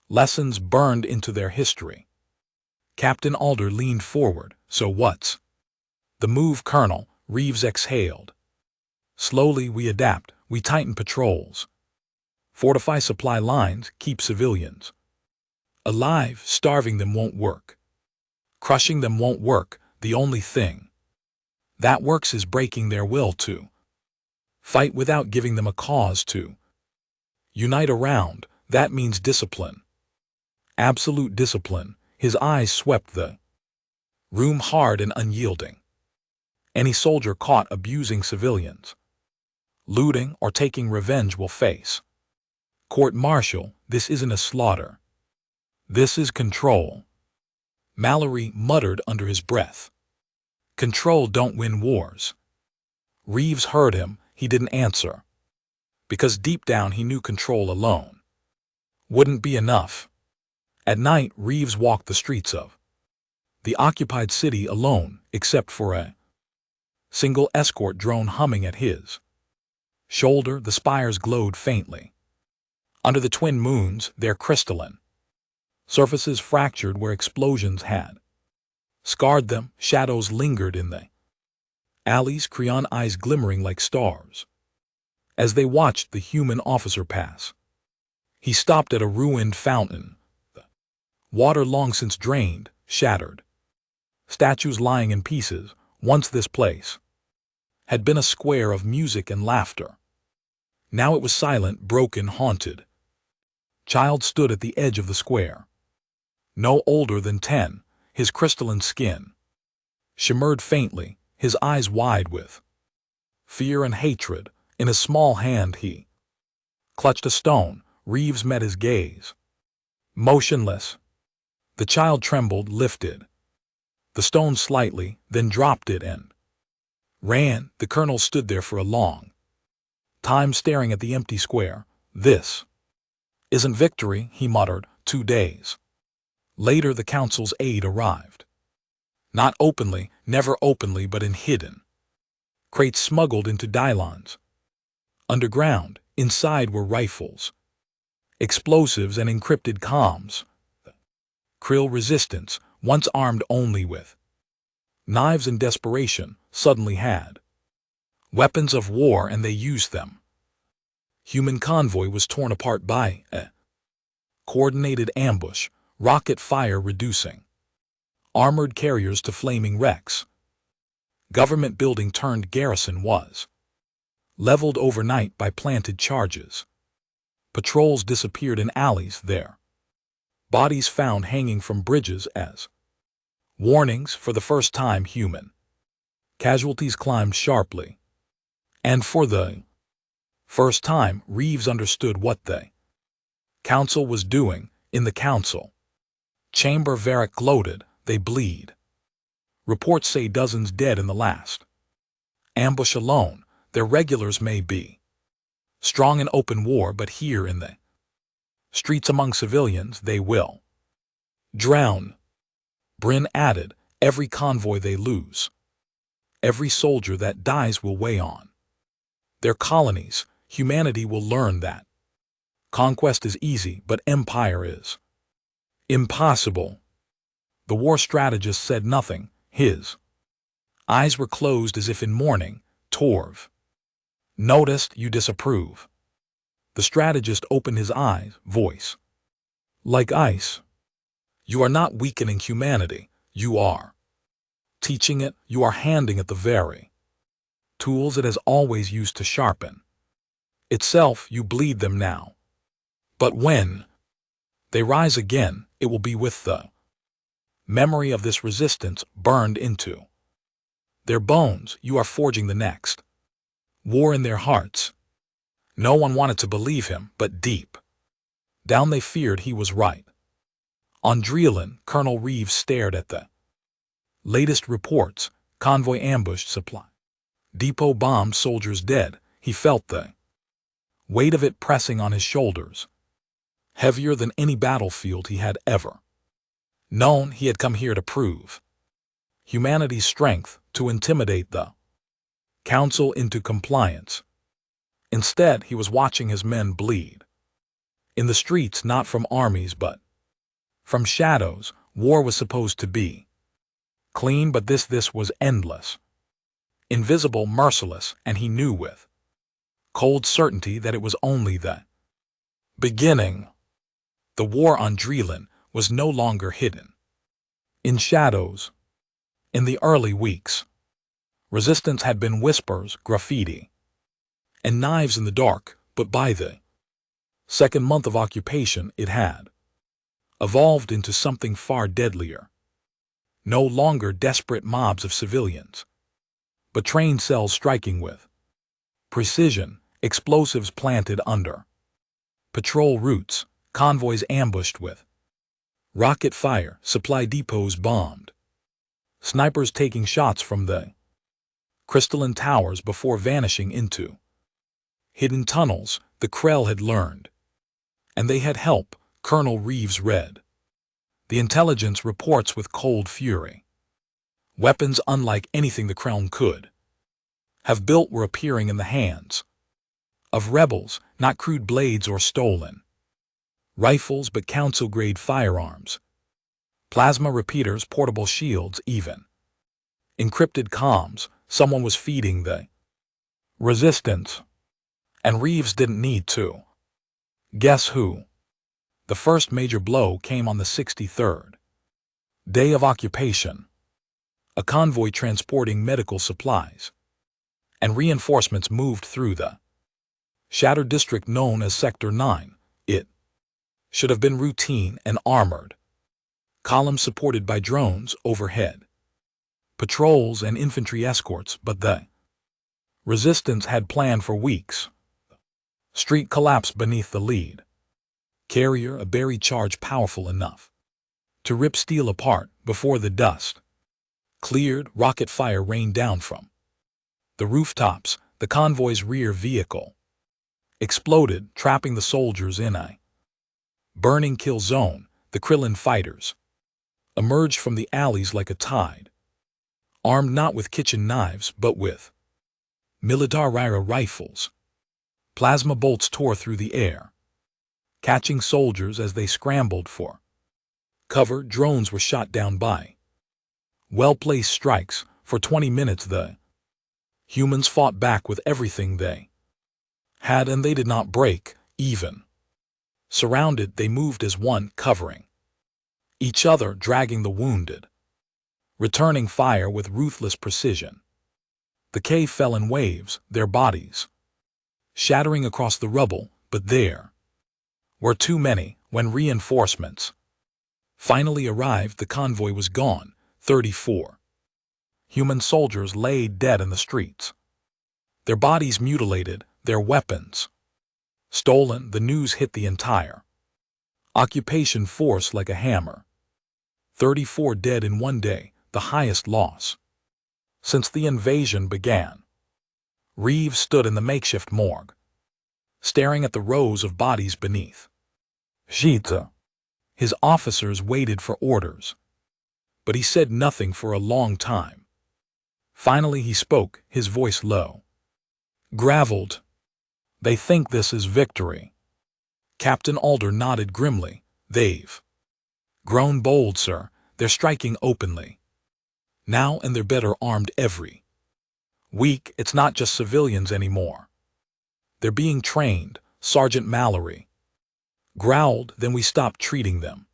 lessons burned into their history. Captain Alder leaned forward. So what's the move, Colonel? Reeves exhaled. Slowly we adapt. We tighten patrols, fortify supply lines, keep civilians alive. Starving them won't work. Crushing them won't work. The only thing that works is breaking their will to fight without giving them a cause to unite around. That means discipline. Absolute discipline. His eyes swept the room, hard and unyielding. Any soldier caught abusing civilians, looting, or taking revenge will face court-martial. This isn't a slaughter. This is control. Mallory muttered under his breath. Control don't win wars. Reeves heard him. He didn't answer, because deep down he knew control alone wouldn't be enough. At night, Reeves walked the streets of the occupied city alone, except for a single escort drone humming at his shoulder. The spires glowed faintly under the twin moons, their crystalline surfaces fractured where explosions had scarred them. Shadows lingered in the alleys, crayon eyes glimmering like stars as they watched the human officer pass. He stopped at a ruined fountain, the water long since drained, shattered statues lying in pieces. Once this place had been a square of music and laughter. Now it was silent, broken, haunted. Child stood at the edge of the square, no older than 10. His crystalline skin shimmered faintly, his eyes wide with fear and hatred. In a small hand he clutched a stone. Reeves met his gaze. Motionless. The child trembled, lifted the stone slightly, then dropped it and ran. The colonel stood there for a long time, staring at the empty square. This isn't victory, he muttered. 2 days later, the council's aid arrived. Not openly, never openly, but in hidden crates smuggled into Dylons. Underground, Inside were rifles, explosives, and encrypted comms. Krill resistance, once armed only with knives and desperation, suddenly had weapons of war, and they used them. Human convoy was torn apart by a coordinated ambush, rocket fire reducing armored carriers to flaming wrecks. Government building turned garrison was leveled overnight by planted charges. Patrols disappeared in alleys there. Bodies found hanging from bridges as warnings. For the first time, human casualties climbed sharply. And for the first time, Reeves understood what the council was doing. In the council chamber, Varric gloated, "They bleed. Reports say dozens dead in the last ambush alone. Their regulars may be strong in open war, but here in the streets among civilians they will drown." Bryn added, "Every convoy they lose, every soldier that dies will weigh on their colonies. Humanity will learn that conquest is easy, but empire is impossible." The war strategist said nothing. His eyes were closed as if in mourning. "Torv noticed you disapprove." The strategist opened his eyes, voice like ice. "You are not weakening humanity. You are teaching it. You are handing it the very tools it has always used to sharpen itself. You bleed them now. But when they rise again, it will be with the memory of this resistance burned into their bones. You are forging the next war in their hearts." No one wanted to believe him, but deep down they feared he was right. On Dreelan, Colonel Reeves stared at the latest reports: convoy ambushed, supply depot bombed, soldiers dead. He felt the weight of it pressing on his shoulders, heavier than any battlefield he had ever known. He had come here to prove humanity's strength, to intimidate the council into compliance. Instead, he was watching his men bleed in the streets, not from armies but from shadows. War was supposed to be clean, but this was endless, invisible, merciless, and he knew with cold certainty that it was only the beginning. The war on Dreelan was no longer hidden in shadows. In the early weeks, resistance had been whispers, graffiti, and knives in the dark, but by the second month of occupation it had evolved into something far deadlier. No longer desperate mobs of civilians, but trained cells striking with precision, explosives planted under patrol routes, convoys ambushed with rocket fire, supply depots bombed, snipers taking shots from the crystalline towers before vanishing into hidden tunnels. The Krell had learned, and they had help. Colonel Reeves read the intelligence reports with cold fury. Weapons unlike anything the Krell could have built were appearing in the hands of rebels, not crude blades or stolen rifles, but council-grade firearms, plasma repeaters, portable shields, even encrypted comms. Someone was feeding the resistance, and Reeves didn't need to guess who. The first major blow came on the 63rd day of occupation. A convoy transporting medical supplies and reinforcements moved through the shattered district known as Sector 9. It should have been routine and armored. Columns supported by drones overhead, patrols and infantry escorts, but the resistance had planned for weeks. Street collapsed beneath the lead carrier, a buried charge powerful enough to rip steel apart. Before the dust cleared, rocket fire rained down from the rooftops. The convoy's rear vehicle exploded, trapping the soldiers in a burning kill zone. The Krillin fighters emerged from the alleys like a tide, armed not with kitchen knives but with military rifles. Plasma bolts tore through the air, catching soldiers as they scrambled for cover. Drones were shot down by well-placed strikes. For 20 minutes the humans fought back with everything they had, and they did not break even. Surrounded, they moved as one, covering each other, dragging the wounded, returning fire with ruthless precision. The cave fell in waves, their bodies shattering across the rubble, but there were too many. When reinforcements finally arrived, the convoy was gone. 34 human soldiers lay dead in the streets, their bodies mutilated, their weapons stolen. The news hit the entire occupation force like a hammer. 34 dead in one day, the highest loss since the invasion began. Reeves stood in the makeshift morgue, staring at the rows of bodies beneath. His officers waited for orders, but he said nothing for a long time. Finally he spoke, his voice low, graveled. "They think this is victory." Captain Alder nodded grimly. "They've grown bold, sir. They're striking openly now, and they're better armed every week. It's not just civilians anymore. They're being trained." Sergeant Mallory growled. "Then we stopped treating them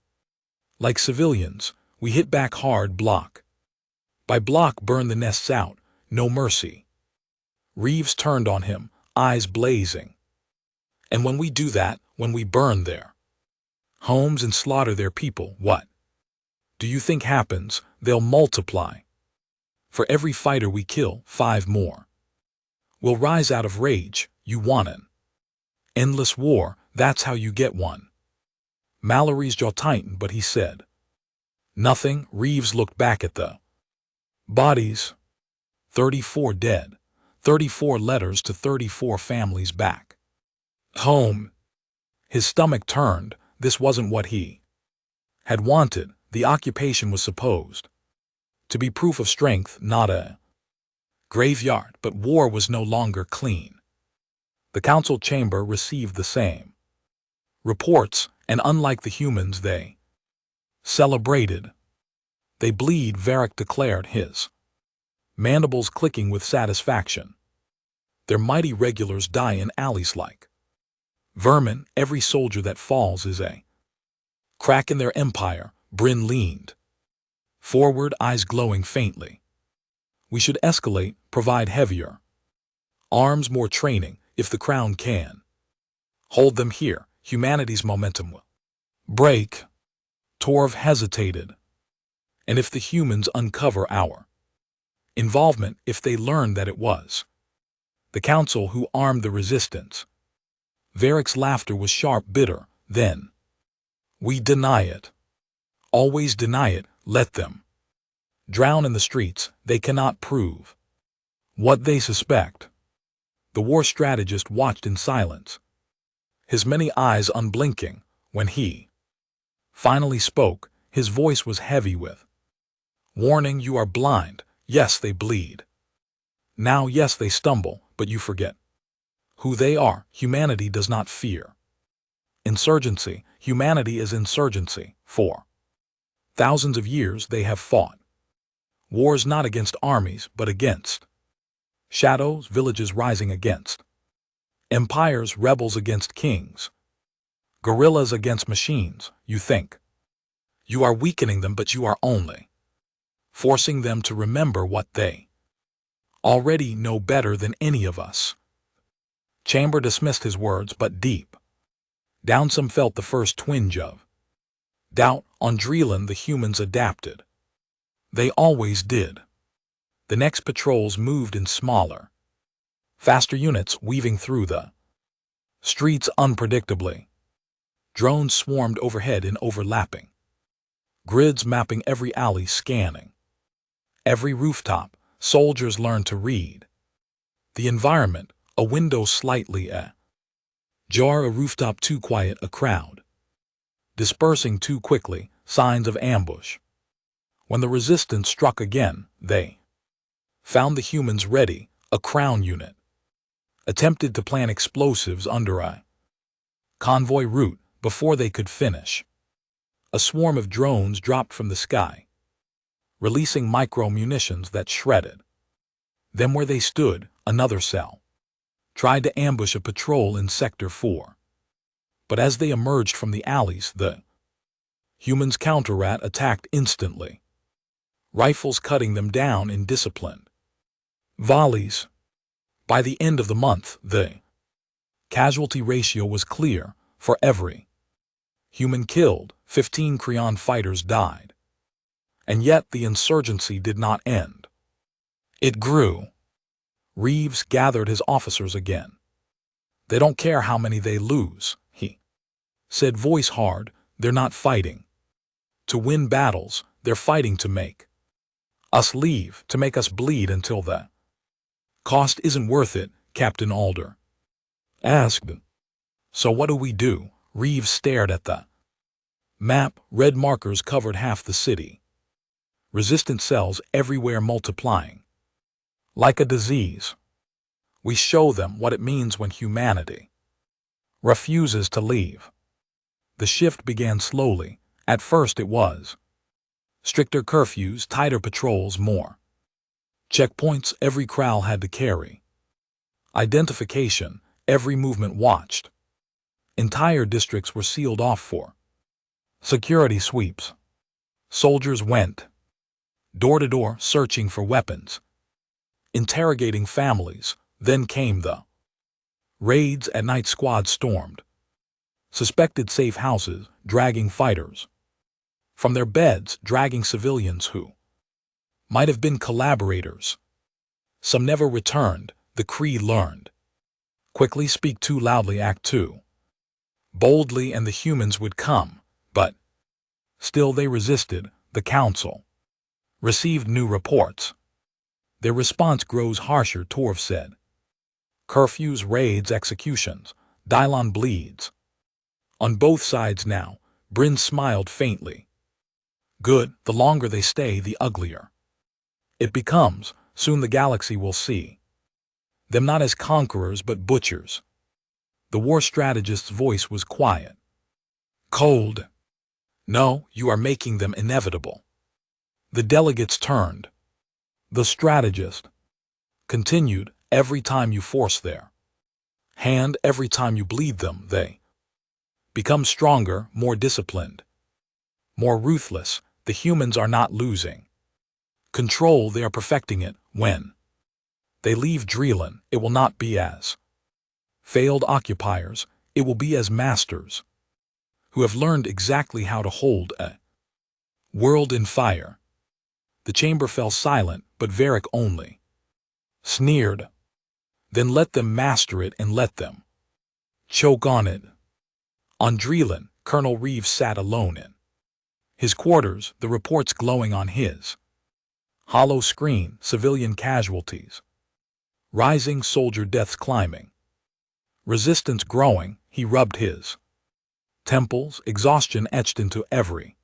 like civilians. We hit back hard, block by block, burn the nests out, no mercy." Reeves turned on him, eyes blazing. "And when we do that, when we burn their homes and slaughter their people, what do you think happens? They'll multiply. For every fighter we kill, 5 more will rise out of rage. You want an endless war. That's how you get one." Mallory's jaw tightened, but he said nothing. Reeves looked back at the bodies. 34 dead. 34 letters to 34 families back home. His stomach turned. This wasn't what he had wanted. The occupation was supposed to be proof of strength, not a graveyard. But war was no longer clean. The council chamber received the same reports, and unlike the humans they celebrated. "They bleed," Varric declared, his mandibles clicking with satisfaction. "Their mighty regulars die in alleys like vermin. Every soldier that falls is a crack in their empire." Bryn leaned forward, eyes glowing faintly. "We should escalate, provide heavier arms, more training. If the Crown can hold them here, humanity's momentum will break." Torv hesitated. "And if the humans uncover our involvement, if they learn that it was the Council who armed the resistance?" Varric's laughter was sharp, bitter. "Then we deny it. Always deny it. Let them drown in the streets. They cannot prove what they suspect." The war strategist watched in silence, his many eyes unblinking. When he finally spoke, his voice was heavy with warning. "You are blind. Yes, they bleed now. Yes, they stumble, but you forget who they are. Humanity does not fear insurgency. Humanity is insurgency. For thousands of years they have fought wars not against armies, but against shadows, villages rising against empires, rebels against kings, guerrillas against machines. You think you are weakening them, but you are only forcing them to remember what they already know better than any of us." Chamber dismissed his words, but deep down some felt the first twinge of doubt. On Dreelan the humans adapted. They always did. The next patrols moved in smaller, faster units, weaving through the streets unpredictably. Drones swarmed overhead in overlapping grids, mapping every alley, scanning every rooftop. Soldiers learned to read the environment. A window slightly ajar, a rooftop too quiet, a crowd dispersing too quickly, signs of ambush. When the resistance struck again, they found the humans ready. A Crown unit attempted to plant explosives under a convoy route before they could finish. A swarm of drones dropped from the sky, releasing micro-munitions that shredded them where they stood. Another cell tried to ambush a patrol in Sector 4. But as they emerged from the alleys, the humans counter-attacked instantly, rifles cutting them down in disciplined volleys. By the end of the month, the casualty ratio was clear. For every human killed, 15 Kreon fighters died. And yet the insurgency did not end. It grew. Reeves gathered his officers again. They don't care how many they lose, he said, voice hard. They're not fighting to win battles, they're fighting to make us leave, to make us bleed until the cost isn't worth it, Captain Alder asked. So what do we do? Reeves stared at the map. Red markers covered half the city. Resistant cells everywhere multiplying like a disease. We show them what it means when humanity refuses to leave. The shift began slowly. At first it was stricter curfews, tighter patrols, more checkpoints every kraal had to carry. Identification, every movement watched. Entire districts were sealed off for security sweeps. Soldiers went door to door searching for weapons, interrogating families. Then came the raids. At night, squads stormed suspected safe houses, dragging fighters from their beds, dragging civilians who might have been collaborators. Some never returned. The Kree learned quickly. Speak too loudly, act too boldly, and the humans would come. But still they resisted. The Council received new reports. Their response grows harsher, Torv said. Curfews, raids, executions. Dylon bleeds. On both sides now. Bryn smiled faintly. Good, the longer they stay, the uglier it becomes. Soon the galaxy will see them not as conquerors but butchers. The war strategist's voice was quiet, cold. No, you are making them inevitable. The delegates turned. The strategist continued, every time you force their hand, every time you bleed them, they become stronger, more disciplined, more ruthless. The humans are not losing control, they are perfecting it. When they leave Dreelan, it will not be as failed occupiers, it will be as masters who have learned exactly how to hold a world in fire. The chamber fell silent, but Varric only sneered. Then let them master it and let them choke on it. On Dreelan, Colonel Reeves sat alone in his quarters, the reports glowing on his hollow screen. Civilian casualties rising, soldier deaths climbing, resistance growing. He rubbed his temples, exhaustion etched into every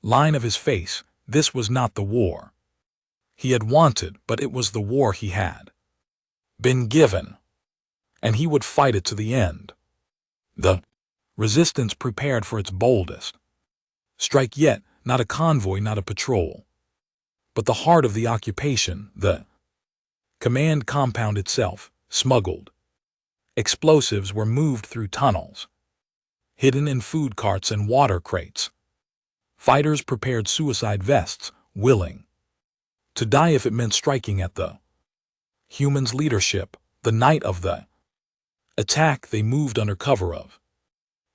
line of his face. This was not the war he had wanted, but it was the war he had been given, and he would fight it to the end. The resistance prepared for its boldest strike yet, not a convoy, not a patrol, but the heart of the occupation, the command compound itself. Smuggled explosives were moved through tunnels, hidden in food carts and water crates. Fighters prepared suicide vests, willing to die if it meant striking at the humans' leadership. The night of the attack, they moved under cover of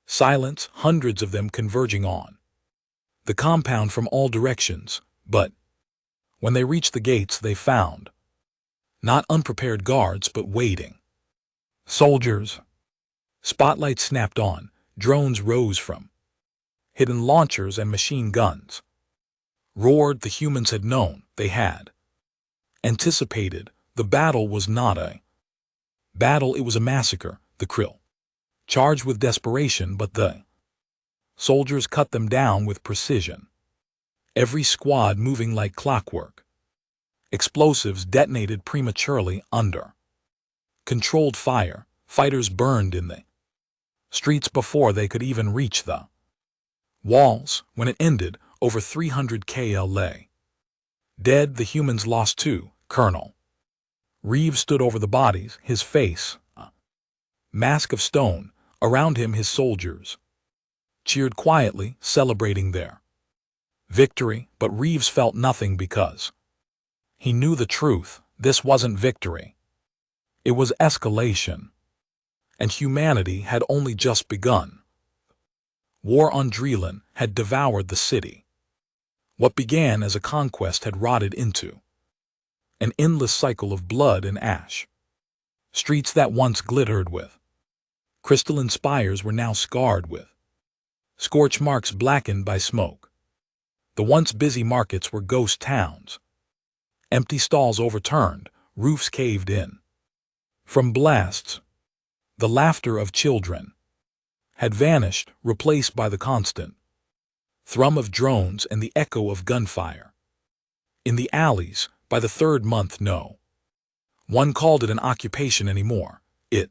silence, hundreds of them converging on the compound from all directions. But when they reached the gates, they found not unprepared guards, but waiting soldiers. Spotlights snapped on, drones rose from hidden launchers, and machine guns roared. The humans had known, they had anticipated. The battle was not a battle, it was a massacre. The Krill charged with desperation, but the soldiers cut them down with precision. Every squad moving like clockwork. Explosives detonated prematurely under Controlled fire, fighters burned in the streets before they could even reach the walls. When it ended, over 300 KLA dead. The humans lost too. Colonel Reeves stood over the bodies, his face a mask of stone. Around him his soldiers cheered quietly, celebrating their victory, but Reeves felt nothing because he knew the truth. This wasn't victory. It was escalation. And humanity had only just begun. War on Dreelan had devoured the city. What began as a conquest had rotted into an endless cycle of blood and ash. Streets that once glittered with crystalline spires were now scarred with scorch marks blackened by smoke. The once busy markets were ghost towns. Empty stalls overturned, roofs caved in from blasts. The laughter of children had vanished, replaced by the constant thrum of drones and the echo of gunfire. In the alleys, by the third month, no one called it an occupation anymore. It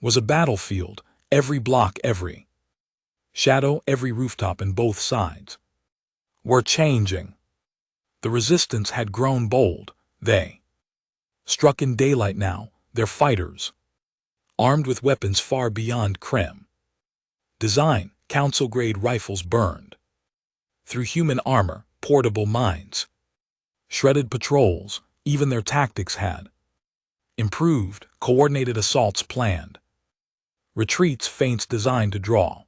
was a battlefield. Every block, every shadow, every rooftop in both sides were changing. The resistance had grown bold. They struck in daylight now, their fighters armed with weapons far beyond Krem design. Council-grade rifles burned through human armor, portable mines, shredded patrols. Even their tactics had improved. Coordinated assaults planned, retreats, feints designed to draw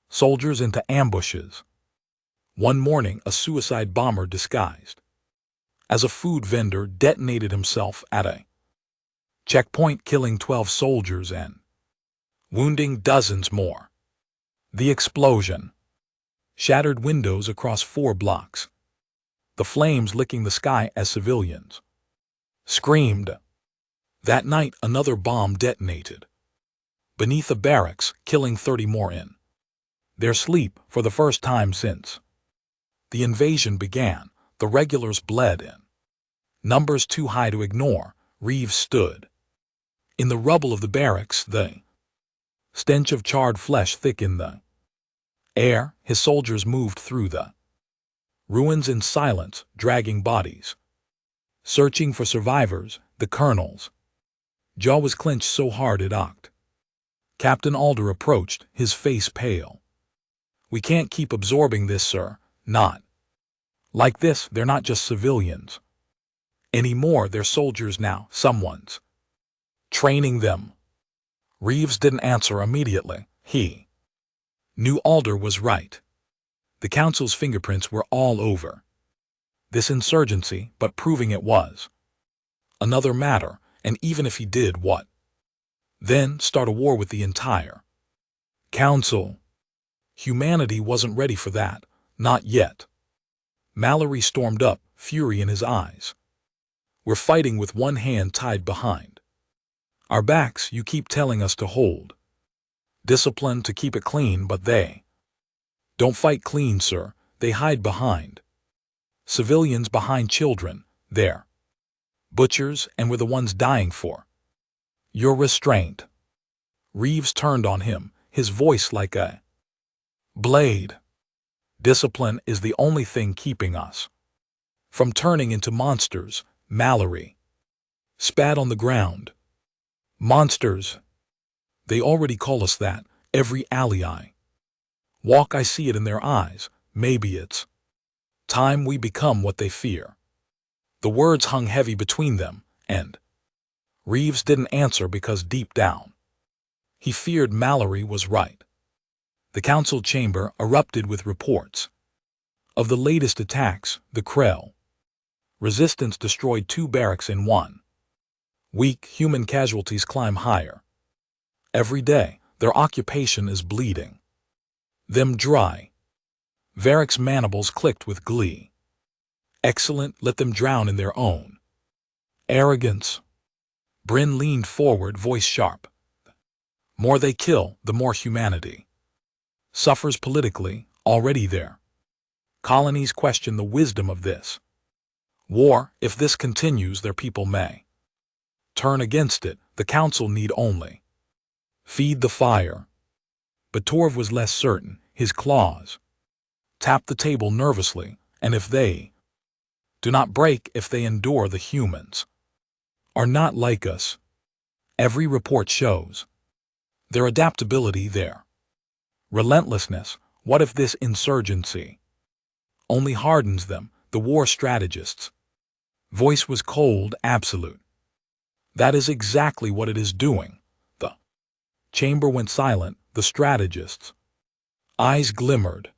soldiers into ambushes. One morning, a suicide bomber disguised as a food vendor detonated himself at a checkpoint, killing 12 soldiers and wounding dozens more. The explosion shattered windows across 4 blocks, the flames licking the sky as civilians screamed. That night, another bomb detonated beneath a barracks, killing 30 more in their sleep. For the first time since the invasion began, the regulars bled in numbers too high to ignore. Reeves stood in the rubble of the barracks, the stench of charred flesh thick in the air. His soldiers moved through the ruins in silence, dragging bodies, searching for survivors. The colonel's jaw was clenched so hard it ached. Captain Alder approached, his face pale. "We can't keep absorbing this, sir. Not like this. They're not just civilians anymore. They're soldiers now. Someone's training them." Reeves didn't answer immediately. He knew Alder was right. The council's fingerprints were all over this insurgency, but proving it was another matter. And even if he did, what? Then start a war with the entire council. Humanity wasn't ready for that. Not yet. Mallory stormed up, fury in his eyes. "We're fighting with one hand tied behind our backs. You keep telling us to hold discipline, to keep it clean, but they don't fight clean, sir. They hide behind civilians, behind children. They're butchers, and we're the ones dying for your restraint." Reeves turned on him, his voice like a blade. "Discipline is the only thing keeping us from turning into monsters." Mallory spat on the ground. "Monsters. They already call us that. Every alley I walk, I see it in their eyes. Maybe it's time we become what they fear." The words hung heavy between them, and Reeves didn't answer because deep down he feared Mallory was right. The council chamber erupted with reports of the latest attacks. The Krell resistance destroyed 2 barracks in 1 week. Human casualties climb higher every day. Their occupation is bleeding them dry. Varric's mandibles clicked with glee. "Excellent, let them drown in their own arrogance." Bryn leaned forward, voice sharp. "The more they kill, the more humanity suffers politically. Already their colonies question the wisdom of this war. If this continues, their people may turn against it." The council need only feed the fire. But Torv was less certain. His claws tapped the table nervously, and if they do not break, if they endure, the humans are not like us. Every report shows their adaptability, their relentlessness. What if this insurgency only hardens them? The war strategist's voice was cold, absolute. That is exactly what it is doing. The chamber went silent. The strategist's eyes glimmered.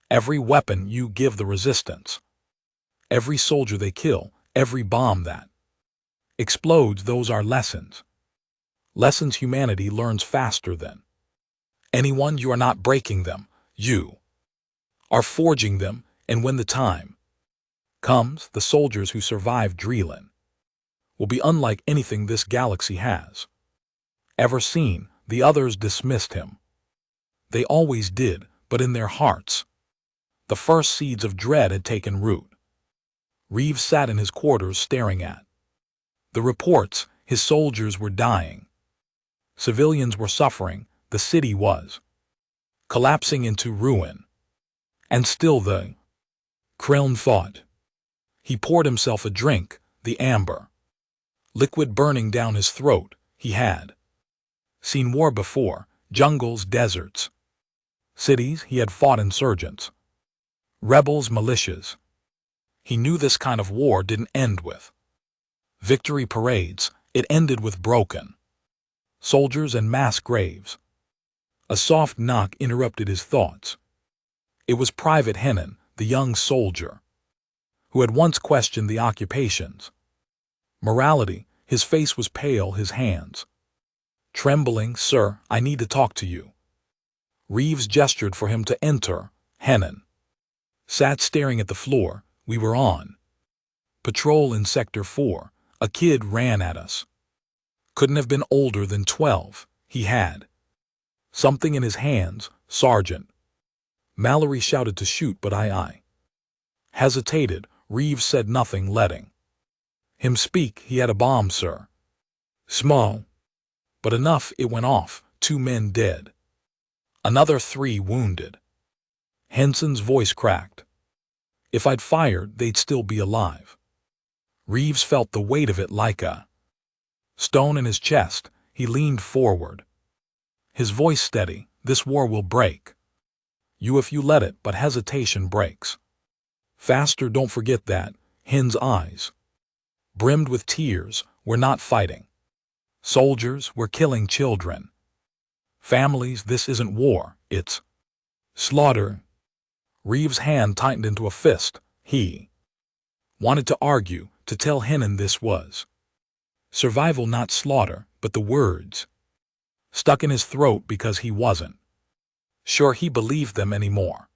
Every weapon you give the resistance, every soldier they kill, every bomb that explodes, those are lessons. Lessons humanity learns faster than anyone. You are not breaking them. You are forging them, and when the time comes, the soldiers who survive Drelin will be unlike anything this galaxy has ever seen. The others dismissed him. They always did, but in their hearts, the first seeds of dread had taken root. Reeves sat in his quarters staring at the reports. His soldiers were dying. Civilians were suffering. The city was collapsing into ruin. And still the Krellin fought. He poured himself a drink, the amber liquid burning down his throat. He had seen war before, jungles, deserts, cities. He had fought insurgents, rebels, militias. He knew this kind of war didn't end with victory parades. It ended with broken soldiers and mass graves. A soft knock interrupted his thoughts. It was Private Hennon, the young soldier who had once questioned the occupation's morality. His face was pale, his hands trembling. "Sir, I need to talk to you." Reeves gestured for him to enter. Hennon sat staring at the floor. "We were on patrol in Sector 4. A kid ran at us. Couldn't have been older than 12. He had something in his hands, Sergeant." Mallory shouted to shoot, but I hesitated. Reeves said nothing, letting him speak. "He had a bomb, sir. Small, but enough. It went off. 2 men dead. Another 3 wounded." Henson's voice cracked. "If I'd fired, they'd still be alive." Reeves felt the weight of it like a stone in his chest. He leaned forward, his voice steady. "This war will break you if you let it, but hesitation breaks faster. Don't forget that." Hen's eyes brimmed with tears. "We're not fighting soldiers, we're killing children, families. This isn't war, it's slaughter." Reeves' hand tightened into a fist. He wanted to argue, to tell Hennon this was survival, not slaughter, but the words stuck in his throat because he wasn't sure he believed them anymore.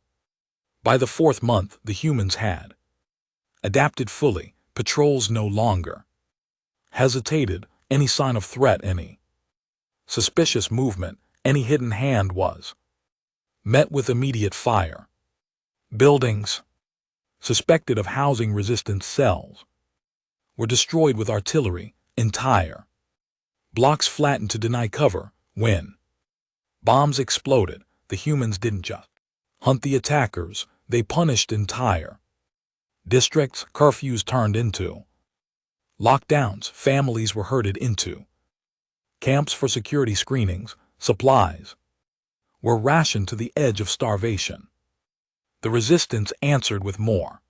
By the 4th month, the humans had adapted fully. Patrols no longer hesitated. Any sign of threat, any suspicious movement, any hidden hand was met with immediate fire. Buildings suspected of housing resistance cells were destroyed with artillery. Entire blocks flattened to deny cover. When bombs exploded, the humans didn't just hunt the attackers, they punished entire districts. Curfews turned into lockdowns. Families were herded into camps for security screenings. Supplies were rationed to the edge of starvation. The resistance answered with more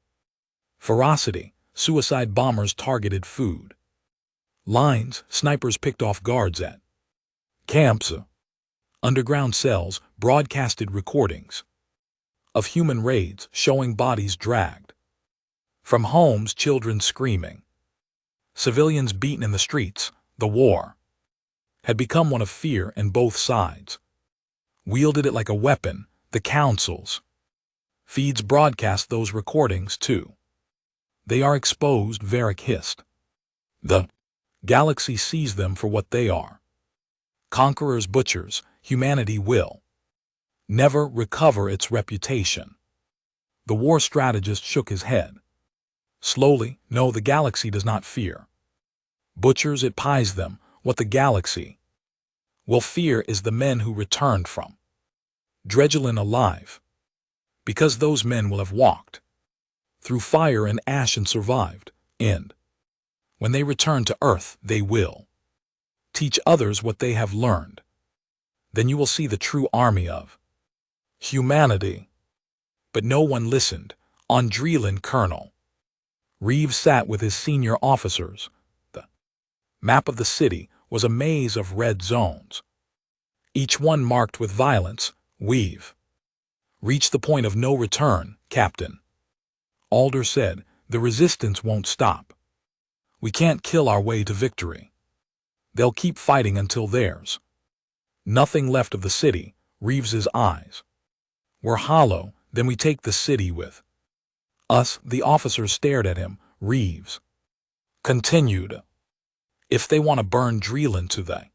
ferocity. Suicide bombers targeted food lines. Snipers picked off guards at camps. Underground cells broadcasted recordings of human raids showing bodies dragged from homes, children screaming, civilians beaten in the streets. The war had become one of fear, and both sides wielded it like a weapon. The council's feeds broadcast those recordings too. "They are exposed," Varric hissed. "The galaxy sees them for what they are. Conquerors, butchers. Humanity will never recover its reputation." The war strategist shook his head. Slowly, "No, the galaxy does not fear butchers, it pies them. what the galaxy will fear is the men who returned from Dredgelin alive, because those men will have walked through fire and ash and survived, and when they return to Earth, they will teach others what they have learned. Then you will see the true army of humanity. But no one listened. On Dredgelin, Colonel Reeves sat with his senior officers. The map of the city was a maze of red zones, each one marked with violence. We've reached the point of no return, Captain Alder said. The resistance won't stop. We can't kill our way to victory. They'll keep fighting until there's nothing left of the city. Reeves's eyes were hollow. Then we take the city with us. The officers stared at him. Reeves continued. If they want to burn Dredgelin to the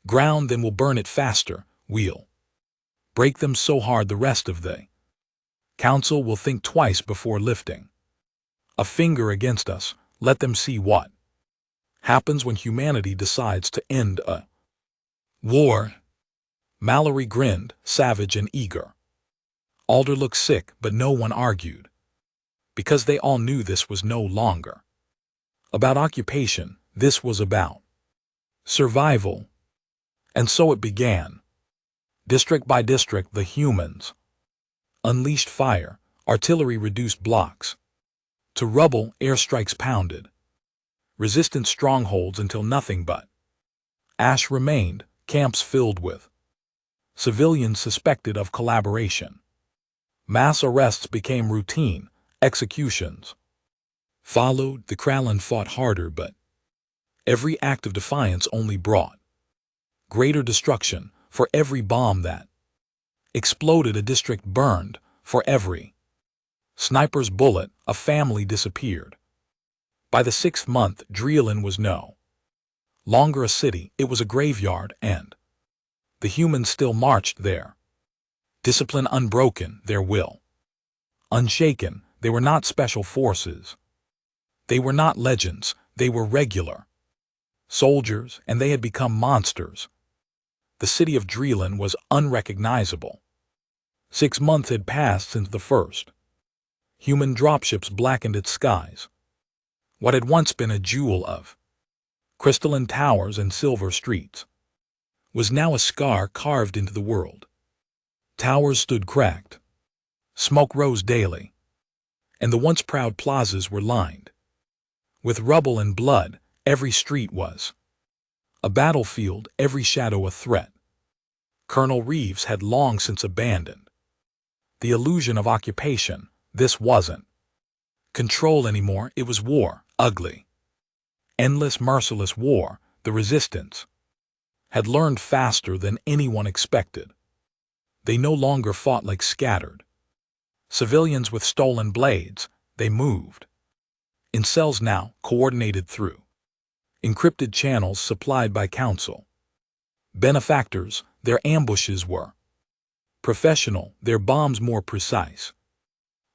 ground, then we'll burn it faster. We'll break them so hard the rest of the council will think twice before lifting a finger against us. Let them see what happens when humanity decides to end a war. Mallory grinned, savage and eager. Alder looked sick, but no one argued, because they all knew this was no longer about occupation. This was about survival. And so it began. District by district, the humans unleashed fire. Artillery reduced blocks to rubble. Airstrikes pounded resistant strongholds until nothing but ash remained. Camps filled with civilians suspected of collaboration. Mass arrests became routine. Executions followed. The Kralin fought harder, but every act of defiance only brought greater destruction. For every bomb that exploded, a district burned. For every sniper's bullet, a family disappeared. By the 6th month, Dredgelin was no longer a city. It was a graveyard, and the humans still marched there. Discipline unbroken, their will unshaken. They were not special forces. They were not legends. They were regular soldiers, and they had become monsters. The city of Dredgelin was unrecognizable. 6 months had passed since the first human dropships blackened its skies. What had once been a jewel of crystalline towers and silver streets was now a scar carved into the world. Towers stood cracked. Smoke rose daily, and the once proud plazas were lined with rubble and blood. Every street was a battlefield, every shadow a threat. Colonel Reeves had long since abandoned the illusion of occupation. This wasn't control anymore. It was war. Ugly, endless, merciless war. The resistance had learned faster than anyone expected. They no longer fought like scattered civilians with stolen blades. They moved in cells now, coordinated through encrypted channels supplied by council benefactors. Their ambushes were professional, their bombs more precise,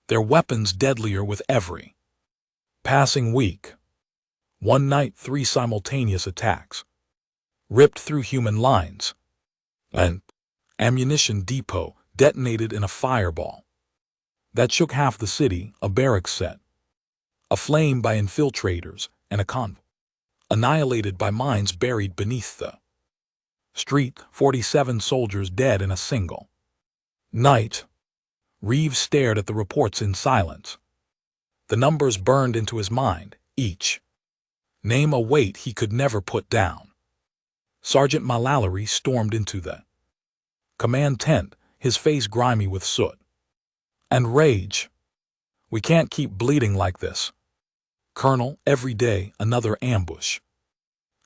their weapons deadlier with every passing week. One night, 3 simultaneous attacks ripped through human lines. An ammunition depot detonated in a fireball that shook half the city. A barracks set aflame by infiltrators, and a convoy annihilated by mines buried beneath the street. 47 soldiers dead in a single night. Reeves stared at the reports in silence. The numbers burned into his mind, each name a weight he could never put down. Sergeant Mallory stormed into the command tent, his face grimy with soot and rage. We can't keep bleeding like this, Colonel. Every day, another ambush,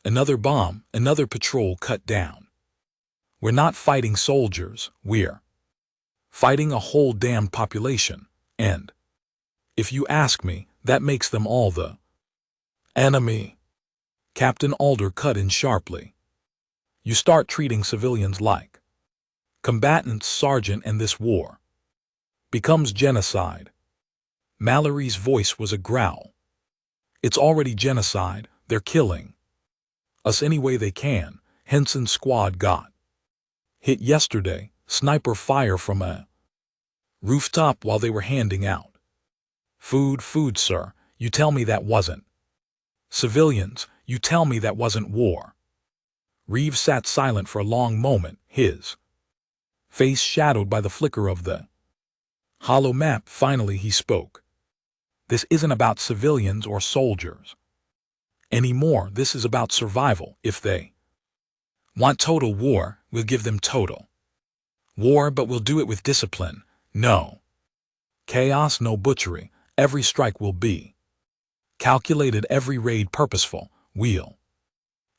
another bomb, another patrol cut down. We're not fighting soldiers, we're fighting a whole damned population, and if you ask me, that makes them all the enemy. Captain Alder cut in sharply. You start treating civilians like combatants, Sergeant, and this war becomes genocide. Mallory's voice was a growl. It's already genocide. They're killing Us any way they can, Henson's squad got hit yesterday, sniper fire from a rooftop while they were handing out food, sir. You tell me that wasn't civilians. You tell me that wasn't war. Reeves sat silent for a long moment, his face shadowed by the flicker of the hollow map. Finally he spoke. This isn't about civilians or soldiers anymore. This is about survival. If they want total war, we'll give them total war, but we'll do it with discipline. No chaos, no butchery. Every strike will be calculated, every raid purposeful. We'll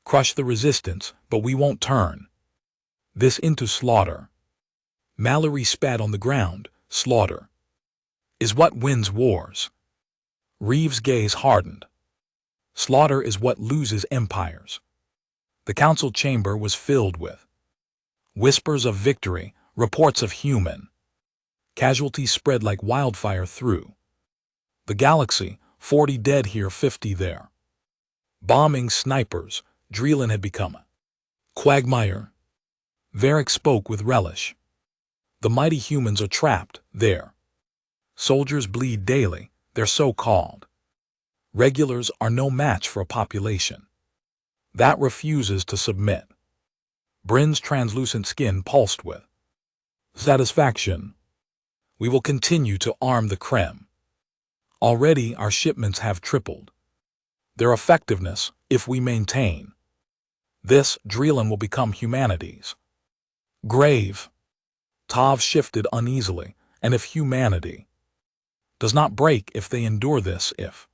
crush the resistance, but we won't turn this into slaughter. Mallory spat on the ground. Slaughter is what wins wars. Reeves' gaze hardened. Slaughter is what loses empires. The council chamber was filled with whispers of victory, reports of human casualties spread like wildfire through the galaxy. 40 dead here, 50 there. Bombing snipers. Dreelan had become a quagmire. Varric spoke with relish. The mighty humans are trapped there. Soldiers bleed daily. Their so-called regulars are no match for a population that refuses to submit. Bryn's translucent skin pulsed with satisfaction. We will continue to arm the Krem. Already our shipments have tripled their effectiveness. If we maintain this, Dreelan will become humanity's grave. Tav shifted uneasily. And if humanity does not break, if they endure this, if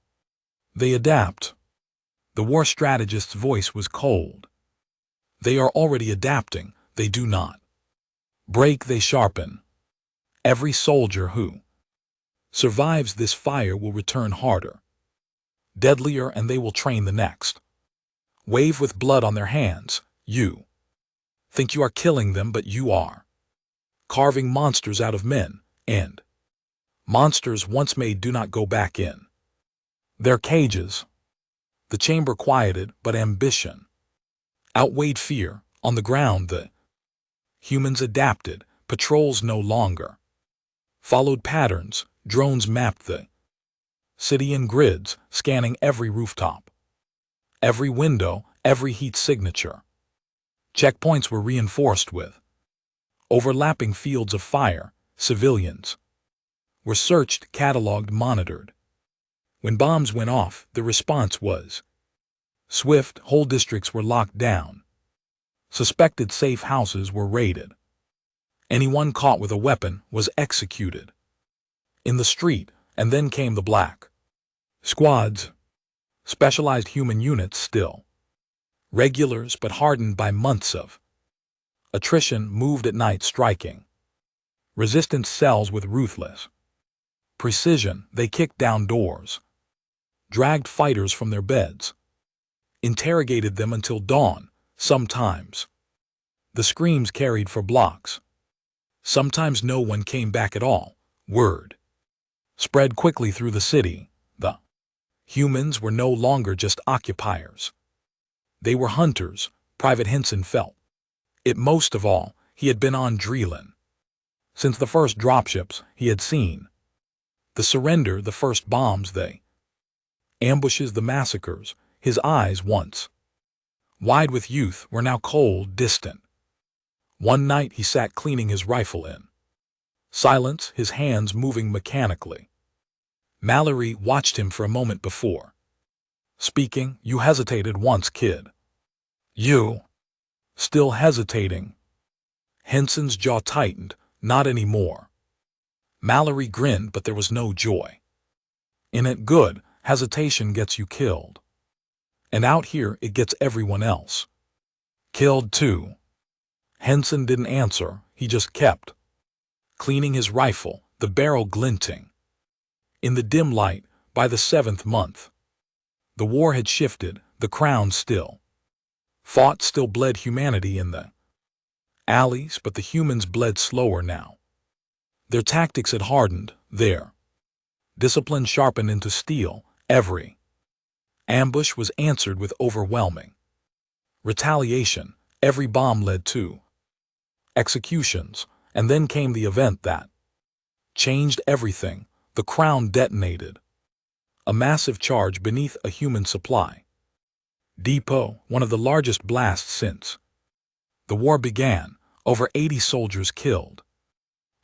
they adapt? The war strategist's voice was cold. They are already adapting. They do not break, they sharpen. Every soldier who survives this fire will return harder, deadlier, and they will train the next wave with blood on their hands. You think you are killing them, but you are carving monsters out of men, and monsters once made do not go back in their cages. The chamber quieted, but ambition outweighed fear. On the ground, the humans adapted. Patrols no longer followed patterns. Drones mapped the city in grids, scanning every rooftop, every window, every heat signature. Checkpoints were reinforced with overlapping fields of fire. Civilians were searched, cataloged, monitored. When bombs went off, the response was swift. Whole districts were locked down. Suspected safe houses were raided. Anyone caught with a weapon was executed in the street. And then came the black squads, specialized human units, still regulars but hardened by months of attrition, moved at night, striking resistance cells with ruthless precision. They kicked down doors, dragged fighters from their beds, interrogated them until dawn. Sometimes the screams carried for blocks. Sometimes no one came back at all. Word spread quickly through the city. The humans were no longer just occupiers. They were hunters. Private Henson felt it most of all. He had been on Dreelan since the first dropships. He had seen the surrender, the first bombs, the ambushes, the massacres. His eyes, once wide with youth, were now cold, distant. One night he sat cleaning his rifle in silence, his hands moving mechanically. Mallory watched him for a moment before speaking. You hesitated once, kid. You still hesitating? Henson's jaw tightened. Not anymore. Mallory grinned, but there was no joy in it. Good. Hesitation gets you killed. And out here it gets everyone else killed too. Henson didn't answer. He just kept cleaning his rifle, the barrel glinting in the dim light. By the 7th month, the war had shifted. The Crown still fought, still bled humanity in the alleys, but the humans bled slower now. Their tactics had hardened, their discipline sharpened into steel. Every ambush was answered with overwhelming Retaliation, every bomb led to executions, and then came the event that changed everything. The Crown detonated a massive charge beneath a human supply depot, one of the largest blasts since the war began. Over 80 soldiers killed.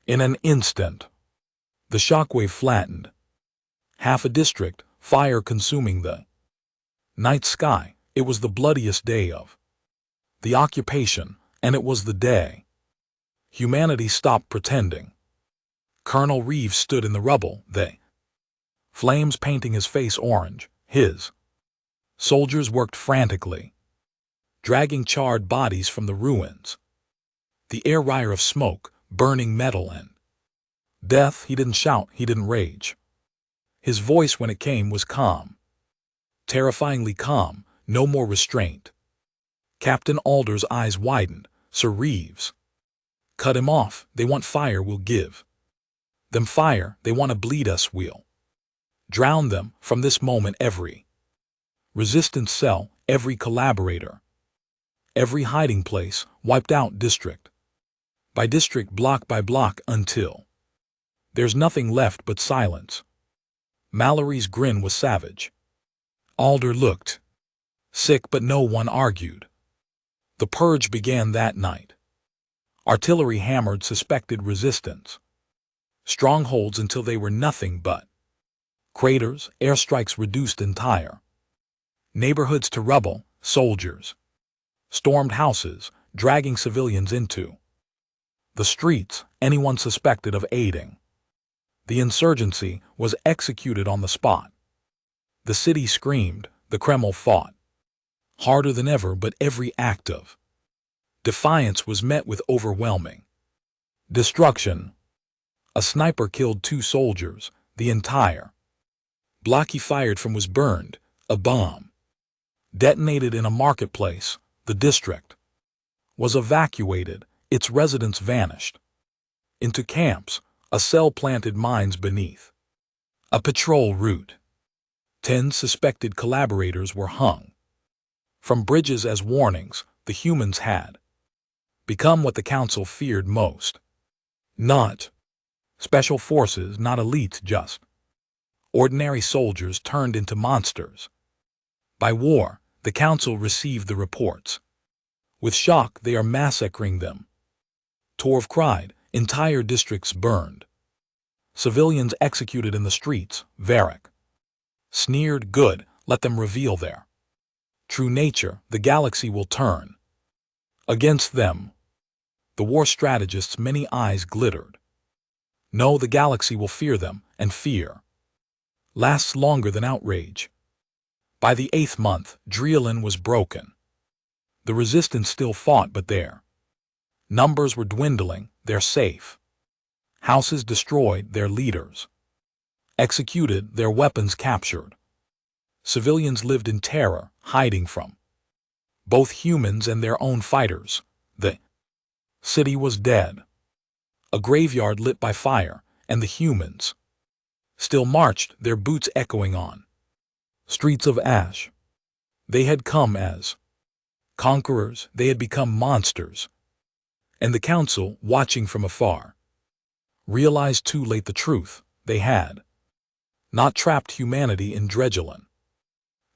In an instant, the shockwave flattened half a district, fire consuming the night sky. It was the bloodiest day of the occupation, and it was the day humanity stopped pretending. Colonel Reeves stood in the rubble, the flames painting his face orange. His soldiers worked frantically, dragging charred bodies from the ruins. The air wire of smoke, burning metal and death. He didn't shout, he didn't rage. His voice when it came was calm. Terrifyingly calm, no more restraint. Captain Alder's eyes widened. Sir Reeves, cut him off. They want fire, we'll give them fire. They want to bleed us, we'll drown them. From this moment every resistance cell, every collaborator, every hiding place, wiped out district by district, block by block, until there's nothing left but silence. Mallory's grin was savage. Alder looked sick, but no one argued. The purge began that night. Artillery hammered suspected resistance strongholds until they were nothing but craters. Airstrikes reduced entire neighborhoods to rubble. Soldiers stormed houses, dragging civilians into the streets. Anyone suspected of aiding the insurgency was executed on the spot. The city screamed. The Kremlin fought harder than ever, but every act of defiance was met with overwhelming destruction. A sniper killed 2 soldiers. The entire block he fired from was burned. A bomb detonated in a marketplace. The district was evacuated. Its residents vanished into camps. A cell planted mines beneath a patrol route. 10 suspected collaborators were hung from bridges as warnings. The humans had become what the council feared most. Not special forces, not elites, just ordinary soldiers turned into monsters by war. The council received the reports. With shock, they are massacring them. Torv cried. Entire districts burned. Civilians executed in the streets. Varric sneered. Good, let them reveal their true nature. The galaxy will turn against them. The war strategists' many eyes glittered. No, the galaxy will fear them, and fear lasts longer than outrage. By the 8th month, Drealin was broken. The resistance still fought, but their numbers were dwindling. Their safe houses destroyed, their leaders executed, their weapons captured. Civilians lived in terror, hiding from both humans and their own fighters. The city was dead, a graveyard lit by fire, and the humans still marched, their boots echoing on streets of ash. They had come as conquerors, they had become monsters. And the council, watching from afar, realized too late the truth. They had not trapped humanity in Dregelin.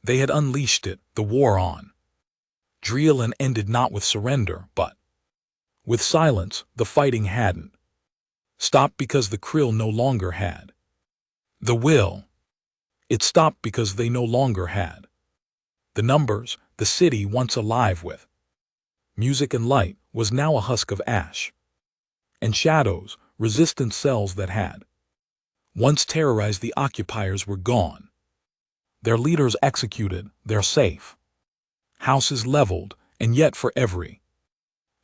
They had unleashed it. The war on Drealin ended not with surrender, but with silence. The fighting hadn't stopped because the Krill no longer had the will. It stopped because they no longer had the numbers. The city, once alive with music and light, was now a husk of ash and shadows. Resistance cells that had once terrorized the occupiers were gone. Their leaders executed, their safe houses leveled, and yet for every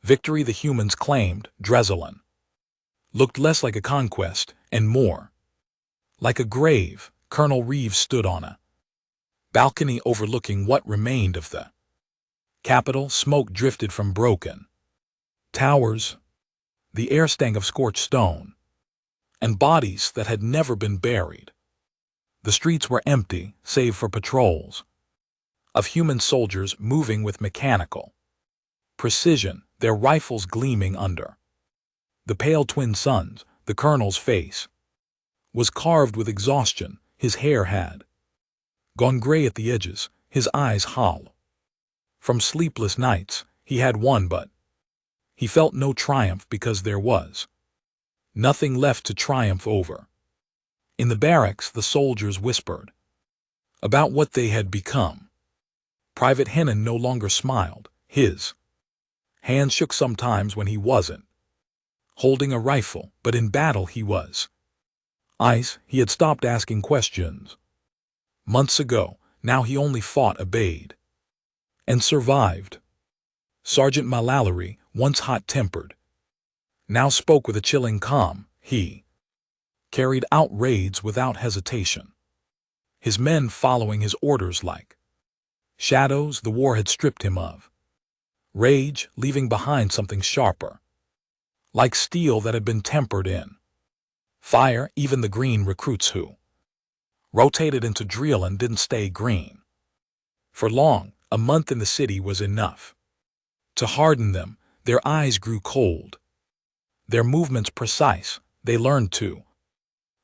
victory the humans claimed, Dreselin looked less like a conquest and more like a grave. Colonel Reeves stood on a balcony overlooking what remained of the capital. Smoke drifted from broken towers, the air stank of scorched stone, and bodies that had never been buried. The streets were empty, save for patrols. of human soldiers moving with mechanical precision, their rifles gleaming under the pale twin suns. The colonel's face was carved with exhaustion. His hair had gone gray at the edges, his eyes hollow. From sleepless nights, he had won, but he felt no triumph because there was nothing left to triumph over. In the barracks, the soldiers whispered about what they had become. Private Hennon no longer smiled. His hands shook sometimes when he wasn't holding a rifle, but in battle he was ice. He had stopped asking questions months ago. Now he only fought, obeyed, and survived. Sergeant Mallory, once hot-tempered, now spoke with a chilling calm. He carried out raids without hesitation, his men following his orders like shadows. The war had stripped him of rage, leaving behind something sharper, like steel that had been tempered in fire. Even the green recruits who rotated into Dreeland didn't stay green for long. A month in the city was enough to harden them. Their eyes grew cold, their movements precise. They learned to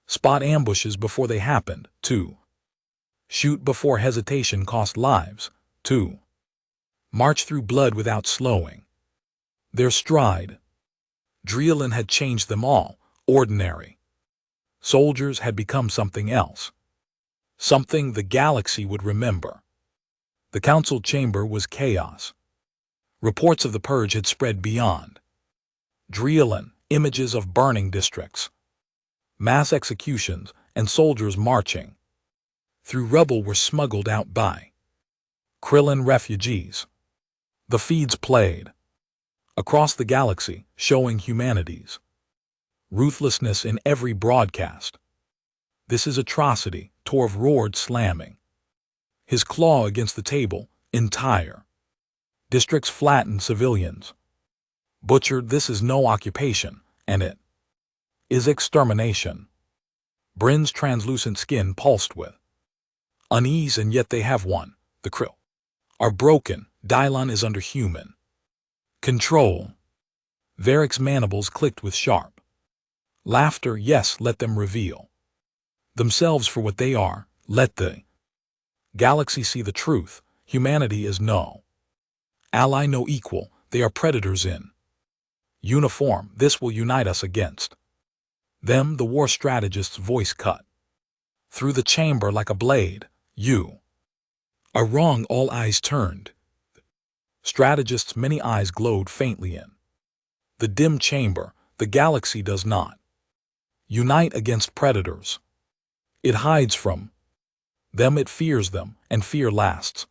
spot ambushes before they happened, to shoot before hesitation cost lives, to march through blood without slowing their stride. Dreeland had changed them all. Ordinary soldiers had become something else, something the galaxy would remember. The council chamber was chaos. Reports of the purge had spread beyond Dreeland, images of burning districts, mass executions, and soldiers marching through rubble were smuggled out by Krillin refugees. The feeds played across the galaxy, showing humanity's ruthlessness in every broadcast. "This is atrocity," Torv roared, slamming his claw against the table. Entire districts flattened, civilians butchered. This is no occupation, and it is extermination. Bryn's translucent skin pulsed with unease, and yet they have won. The Krill are broken. Dylon is under human control. Varric's mandibles clicked with sharp laughter. Yes, let them reveal themselves for what they are. Let the galaxy see the truth. Humanity is no ally, no equal. They are predators in uniform. This will unite us against them. The war strategist's voice cut through the chamber like a blade. You are wrong. All eyes turned. Strategist's many eyes glowed faintly in the dim chamber. The galaxy does not unite against predators. It hides from them. It fears them, and fear lasts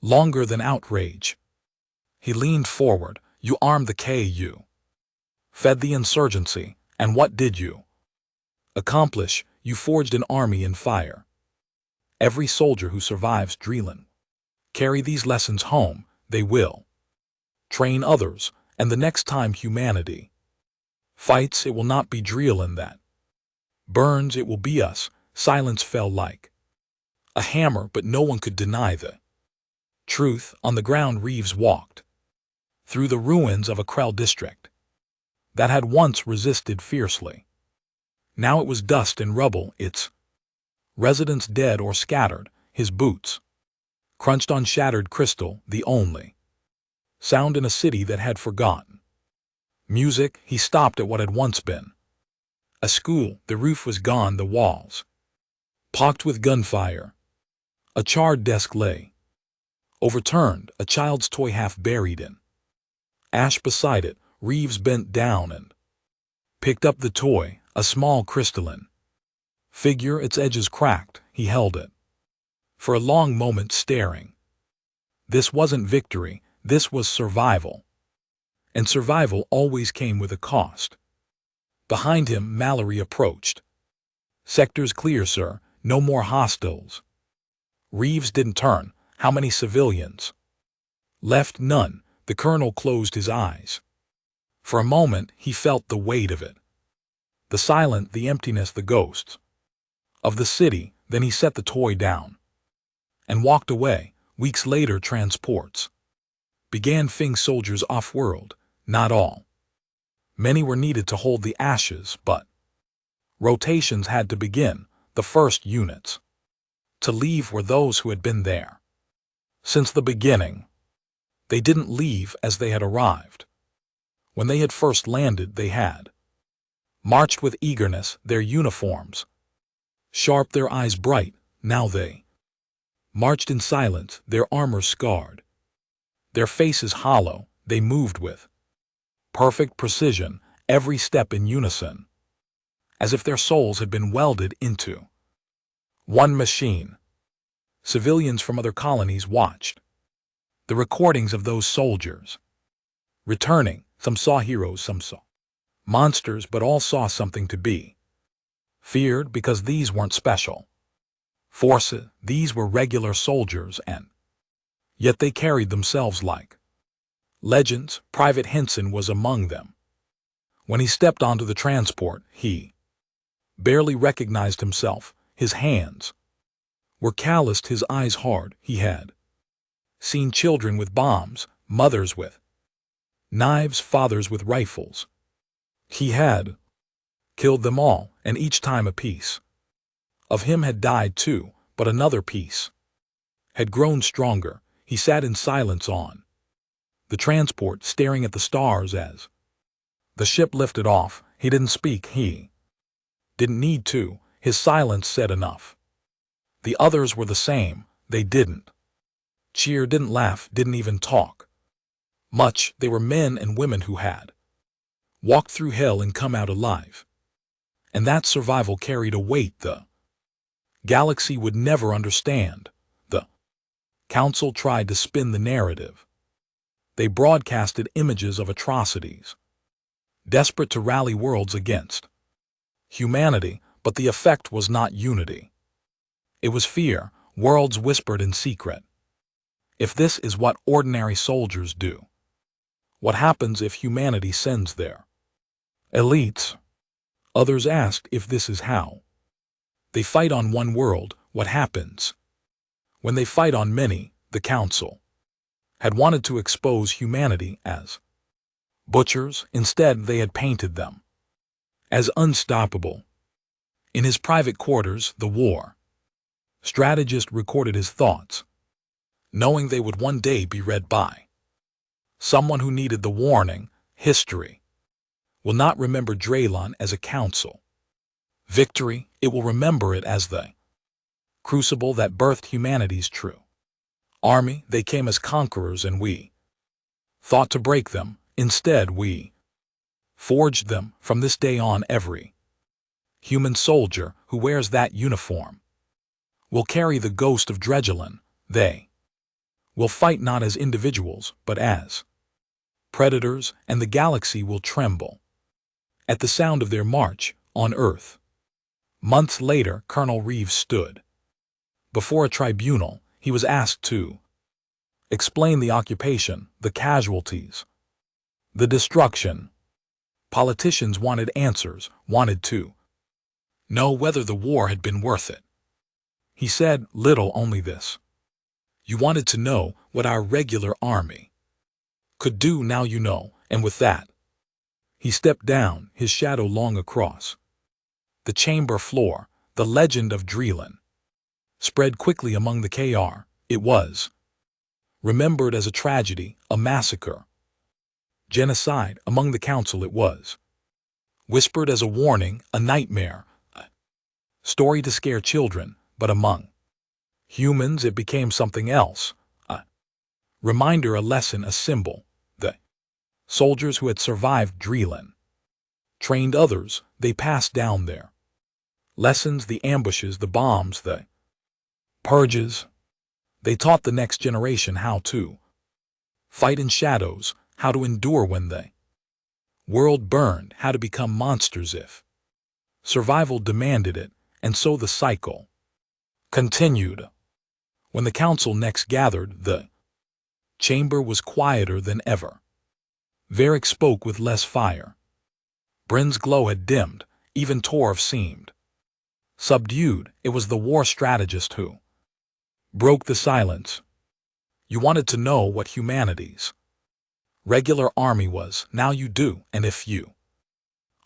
longer than outrage. He leaned forward. You armed the KU, fed the insurgency, and what did you accomplish? You forged an army in fire. Every soldier who survives Dreeland carry these lessons home. They will train others, and the next time humanity fights, it will not be Dreeland that burns, it will be us. Silence fell like a hammer, but no one could deny the truth. On the ground, Reeves walked through the ruins of a Krell district that had once resisted fiercely. Now it was dust and rubble, its residents dead or scattered. His boots crunched on shattered crystal, the only sound in a city that had forgotten music. He stopped at what had once been a school. The roof was gone, the walls pocked with gunfire. A charred desk lay overturned, a child's toy half buried in ash beside it. Reeves bent down and picked up the toy, a small crystalline figure, its edges cracked. He held it for a long moment, staring. This wasn't victory, this was survival. And survival always came with a cost. Behind him, Mallory approached. "Sector's clear, sir. No more hostiles." Reeves didn't turn. "How many civilians left?" "None." The colonel closed his eyes. For a moment, he felt the weight of it. The silence, the emptiness, the ghosts of the city. Then he set the toy down and walked away, Weeks later, transports began Fing soldiers off-world, not all. Many were needed to hold the ashes, but rotations had to begin. The first units to leave were those who had been there since the beginning. They didn't leave as they had arrived. When they had first landed, they had marched with eagerness, their uniforms sharp, their eyes bright. Now they marched in silence, their armor scarred, their faces hollow. They moved with perfect precision, every step in unison, as if their souls had been welded into one machine. Civilians from other colonies watched the recordings of those soldiers returning. Some saw heroes, some saw monsters, but all saw something to be feared, because these weren't special forces. These were regular soldiers, and yet they carried themselves like legends. Private Henson was among them. When he stepped onto the transport, he barely recognized himself. His hands were calloused, his eyes hard. He had seen children with bombs, mothers with knives, fathers with rifles. He had killed them all, and each time a piece of him had died too, but another piece had grown stronger. He sat in silence on the transport, staring at the stars as the ship lifted off. He didn't speak. He didn't need to. His silence said enough. The others were the same. They didn't cheer, didn't laugh, didn't even talk much. They were men and women who had walked through hell and come out alive. And that survival carried a weight the galaxy would never understand. The Council tried to spin the narrative. They broadcasted images of atrocities, desperate to rally worlds against humanity, but the effect was not unity. It was fear. Worlds whispered in secret. If this is what ordinary soldiers do, what happens if humanity sends their elites? Others asked, if this is how they fight on one world, what happens when they fight on many? The Council had wanted to expose humanity as butchers. Instead, they had painted them as unstoppable. In his private quarters, the war strategist recorded his thoughts, knowing they would one day be read by someone who needed the warning. History will not remember Draylon as a council victory. It will remember it as the crucible that birthed humanity's true army. They came as conquerors, and we thought to break them. Instead, we forged them. From this day on, every human soldier who wears that uniform will carry the ghost of Dredgelin. They will fight not as individuals, but as predators, and the galaxy will tremble at the sound of their march on Earth. Months later, Colonel Reeves stood before a tribunal. He was asked to explain the occupation, the casualties, the destruction. Politicians wanted answers, wanted to know whether the war had been worth it. He said little, only this: you wanted to know what our regular army could do. Now you know. And with that, he stepped down, his shadow long across the chamber floor. The legend of Dreelin spread quickly among the KR. It was remembered as a tragedy, a massacre, genocide. Among the Council it was whispered as a warning, a nightmare, a story to scare children. But among humans it became something else, a reminder, a lesson, a symbol. The soldiers who had survived Dreelin trained others. They passed down their lessons, the ambushes, the bombs, the purges. They taught the next generation how to fight in shadows, how to endure when the world burned, how to become monsters if survival demanded it. And so the cycle continued. When the Council next gathered, the chamber was quieter than ever. Varric spoke with less fire. Bryn's glow had dimmed. Even Torv seemed subdued. It was the war strategist who broke the silence. You wanted to know what humanity's regular army was, now you do, and if you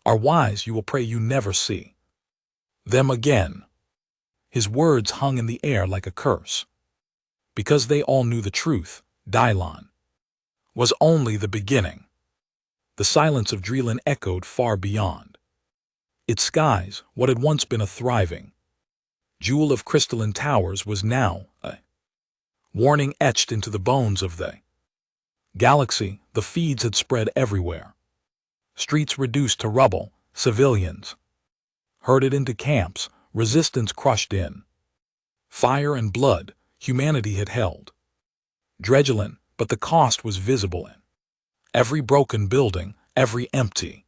are wise, you will pray you never see them again. His words hung in the air like a curse. Because they all knew the truth, Dylon was only the beginning. The silence of Dreelan echoed far beyond its skies. What had once been a thriving jewel of crystalline towers was now a warning etched into the bones of the galaxy. The feeds had spread everywhere. Streets reduced to rubble, civilians herded into camps, resistance crushed in fire and blood. Humanity had held Dregelan, but the cost was visible in every broken building, every empty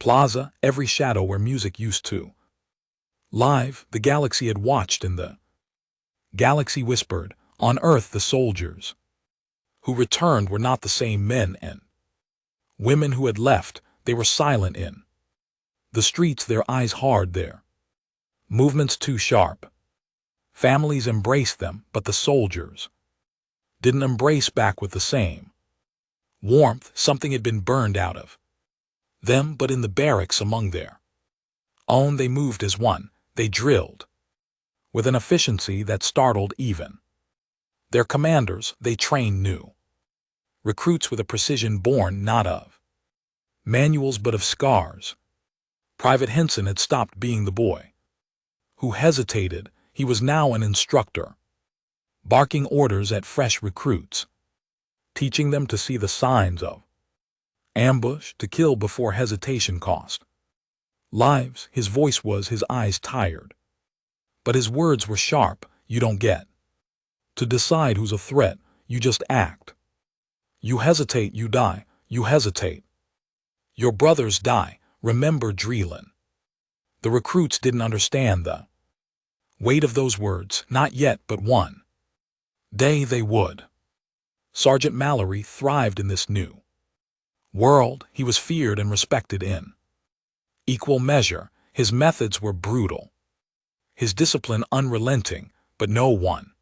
plaza, every shadow where music used to live. The galaxy had watched, and the galaxy whispered. On Earth, the soldiers who returned were not the same men and women who had left. They were silent in the streets, their eyes hard, their movements too sharp. Families embraced them, but the soldiers didn't embrace back with the same warmth. Something had been burned out of them, but in the barracks among their own they moved as one. They drilled with an efficiency that startled even their commanders. They trained new recruits with a precision born not of manuals but of scars. Private Henson had stopped being the boy who hesitated. He was now an instructor, barking orders at fresh recruits, teaching them to see the signs of ambush, to kill before hesitation cost lives. His voice was, his eyes tired, but his words were sharp. You don't get to decide who's a threat, you just act. You hesitate, you die. You hesitate, your brothers die. Remember Dreelan. The recruits didn't understand the weight of those words, not yet, but one day they would. Sergeant Mallory thrived in this new world. He was feared and respected in equal measure. His methods were brutal, his discipline unrelenting, but no one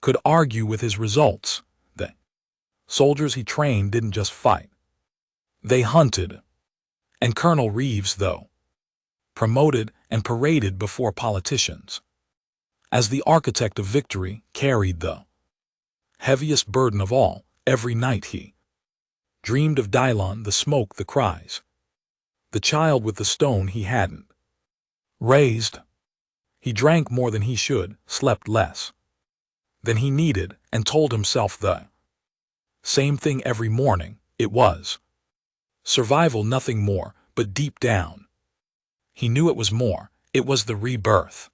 could argue with his results. The soldiers he trained didn't just fight, they hunted. And Colonel Reeves, though promoted and paraded before politicians as the architect of victory, carried the heaviest burden of all. Every night he dreamed of Dylon, the smoke, the cries, the child with the stone he hadn't raised. He drank more than he should, slept less than he needed, and told himself the same thing every morning. It was survival, nothing more, but deep down he knew it was more. It was the rebirth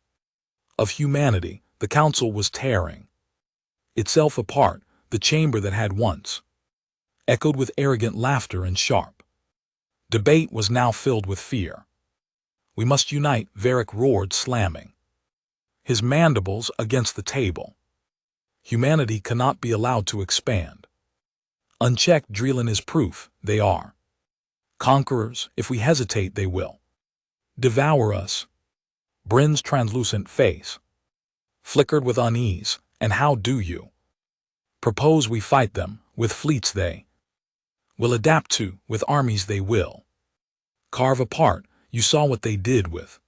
of humanity. The council was tearing itself apart. The chamber that had once echoed with arrogant laughter and sharp debate was now filled with fear. We must unite, Varric roared, slamming his mandibles against the table. Humanity cannot be allowed to expand unchecked. Dreelan is proof. They are conquerors. If we hesitate, they will devour us. Bryn's translucent face flickered with unease. And how do you propose we fight them? With fleets they will adapt to, with armies they will carve apart. You saw what they did with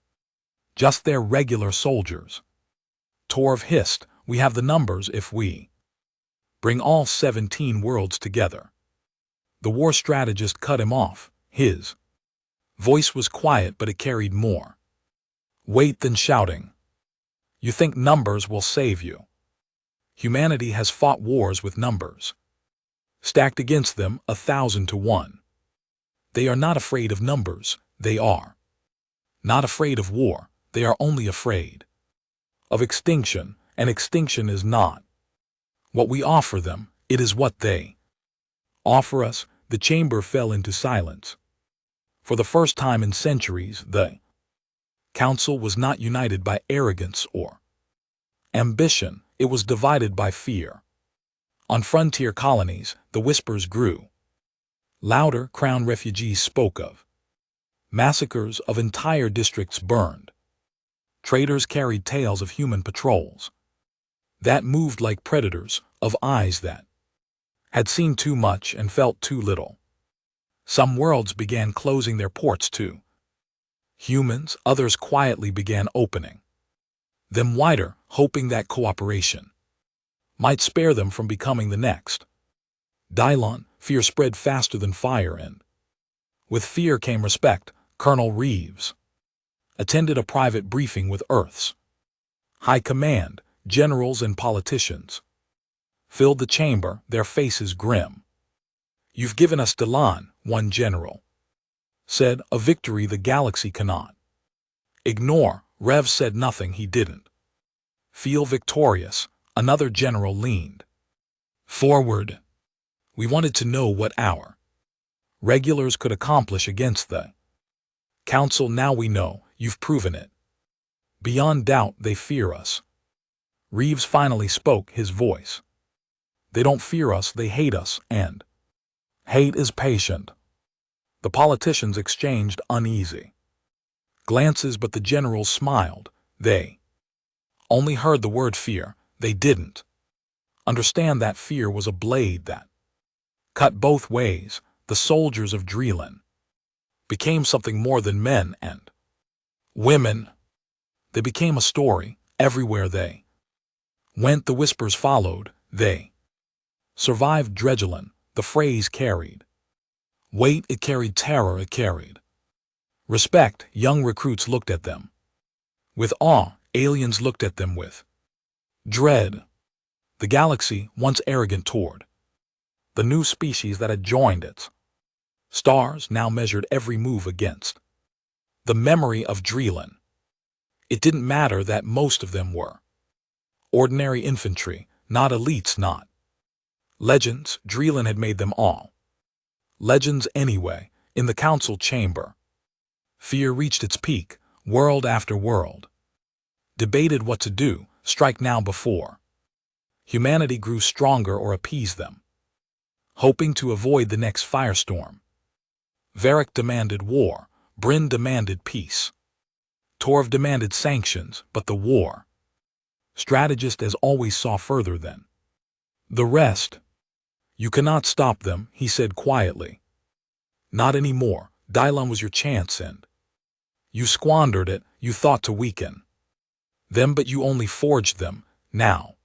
just their regular soldiers. Torv hissed, we have the numbers if we bring all 17 worlds together. The war strategist cut him off. His voice was quiet, but it carried more weight than shouting. You think numbers will save you? Humanity has fought wars with numbers stacked against them 1,000 to 1. They are not afraid of numbers. They are not afraid of war. They are only afraid of extinction, and extinction is not what we offer them. It is what they offer us. The chamber fell into silence. For the first time in centuries, the council was not united by arrogance or ambition. It was divided by fear. On frontier colonies, the whispers grew louder. Crown refugees spoke of massacres, of entire districts burned. Traders carried tales of human patrols that moved like predators of eyes that had seen too much and felt too little. Some worlds began closing their ports to humans, others quietly began opening them wider, hoping that cooperation might spare them from becoming the next. Dylon, fear spread faster than fire, and with fear came respect. Colonel Reeves attended a private briefing with Earth's high command. Generals and politicians filled the chamber, their faces grim. "You've given us Dylon," one general said, "a victory the galaxy cannot ignore." Rev said nothing he didn't feel victorious. Another general leaned forward. "We wanted to know what our regulars could accomplish against the Council. Now we know. You've proven it. Beyond doubt they fear us." Reeves finally spoke, his voice. "They don't fear us, they hate us, and hate is patient." The politicians exchanged uneasy glances, but the generals smiled. They only heard the word fear. They didn't understand that fear was a blade that cut both ways. The soldiers of Drelin became something more than men and women. They became a story. Everywhere they went, the whispers followed. They survived Dredgelin. The phrase carried weight, it carried terror, it carried respect. Young recruits looked at them with awe. Aliens looked at them with dread. The galaxy, once arrogant toward the new species that had joined its stars, now measured every move against the memory of Drelin. It didn't matter that most of them were ordinary infantry, not elites, not legends. Drelin had made them all legends anyway. In the council chamber, fear reached its peak. World after world debated what to do. Strike now before humanity grew stronger, or appease them, hoping to avoid the next firestorm. Varric demanded war. Bryn demanded peace. Torv demanded sanctions, but the war strategist as always saw further than the rest. "You cannot stop them," he said quietly. "Not anymore. Dylon was your chance and you squandered it. You thought to weaken them, but you only forged them. Now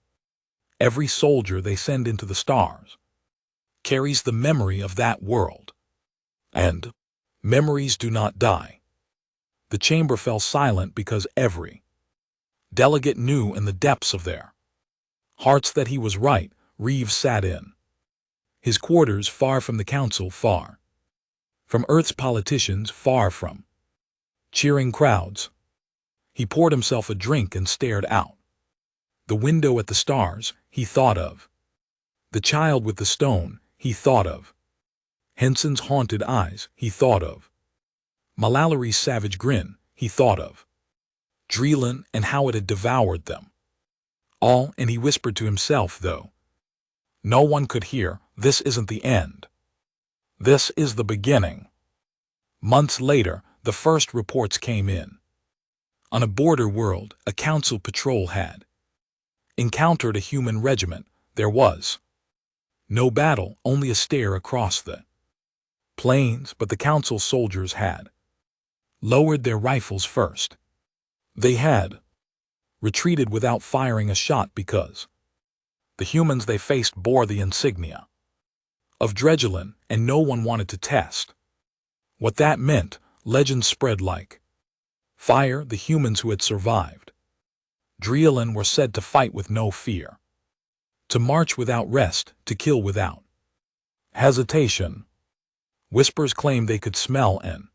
every soldier they send into the stars carries the memory of that world. And memories do not die." The chamber fell silent because every delegate knew in the depths of their hearts that he was right. Reeves sat in his quarters, far from the council, far from Earth's politicians, far from cheering crowds. He poured himself a drink and stared out the window at the stars. He thought of the child with the stone. He thought of Henson's haunted eyes. He thought of Malalari's savage grin. He thought of Drelin and how it had devoured them all, and he whispered to himself, though no one could hear, "This isn't the end. This is the beginning." Months later, the first reports came in. On a border world, a council patrol had encountered a human regiment. There was no battle, only a stare across the plains, but the council soldiers had lowered their rifles first. They had retreated without firing a shot because the humans they faced bore the insignia of Dredgelin, and no one wanted to test what that meant. Legends spread like fire. The humans who had survived Drelin were said to fight with no fear, to march without rest, to kill without hesitation. Whispers claimed they could smell an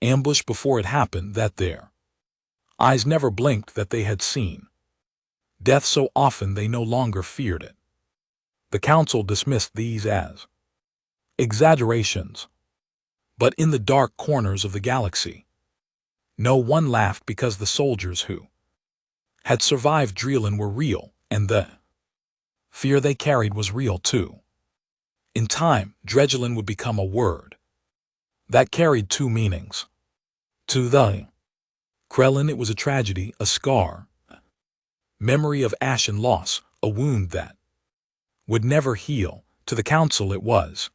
ambush before it happened, that their eyes never blinked, that they had seen death so often they no longer feared it. The council dismissed these as exaggerations. But in the dark corners of the galaxy, no one laughed, because the soldiers who had survived Drelin were real, and the fear they carried was real too. In time, Dredgelin would become a word that carried two meanings. To the Krellin it was a tragedy, a scar, memory of ash and loss, a wound that would never heal. To the Council it was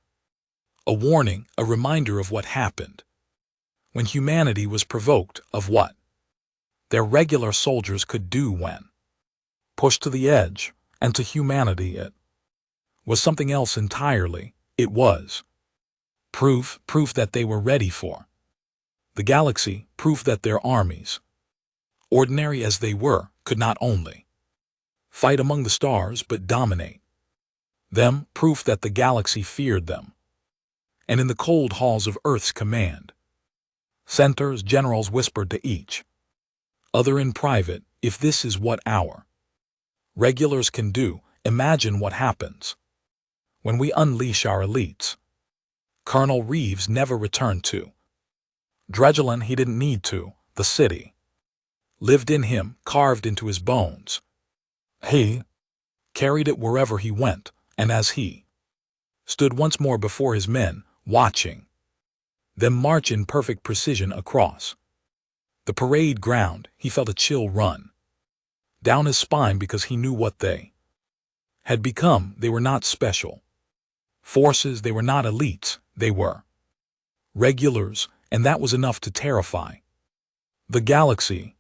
a warning, a reminder of what happened when humanity was provoked, of what their regular soldiers could do when pushed to the edge. And to humanity it was something else entirely. It was proof that they were ready for the galaxy, proof that their armies, ordinary as they were, could not only fight among the stars but dominate them, proof that the galaxy feared them. And in the cold halls of Earth's command centers, generals whispered to each other in private, if this is what our regulars can do, imagine what happens when we unleash our elites. Colonel Reeves never returned to Dredgelin. He didn't need to. The city lived in him, carved into his bones. He carried it wherever he went, and as he stood once more before his men, watching them march in perfect precision across the parade ground, he felt a chill run down his spine because he knew what they had become. They were not special forces, they were not elites, they were regulars, and that was enough to terrify the galaxy.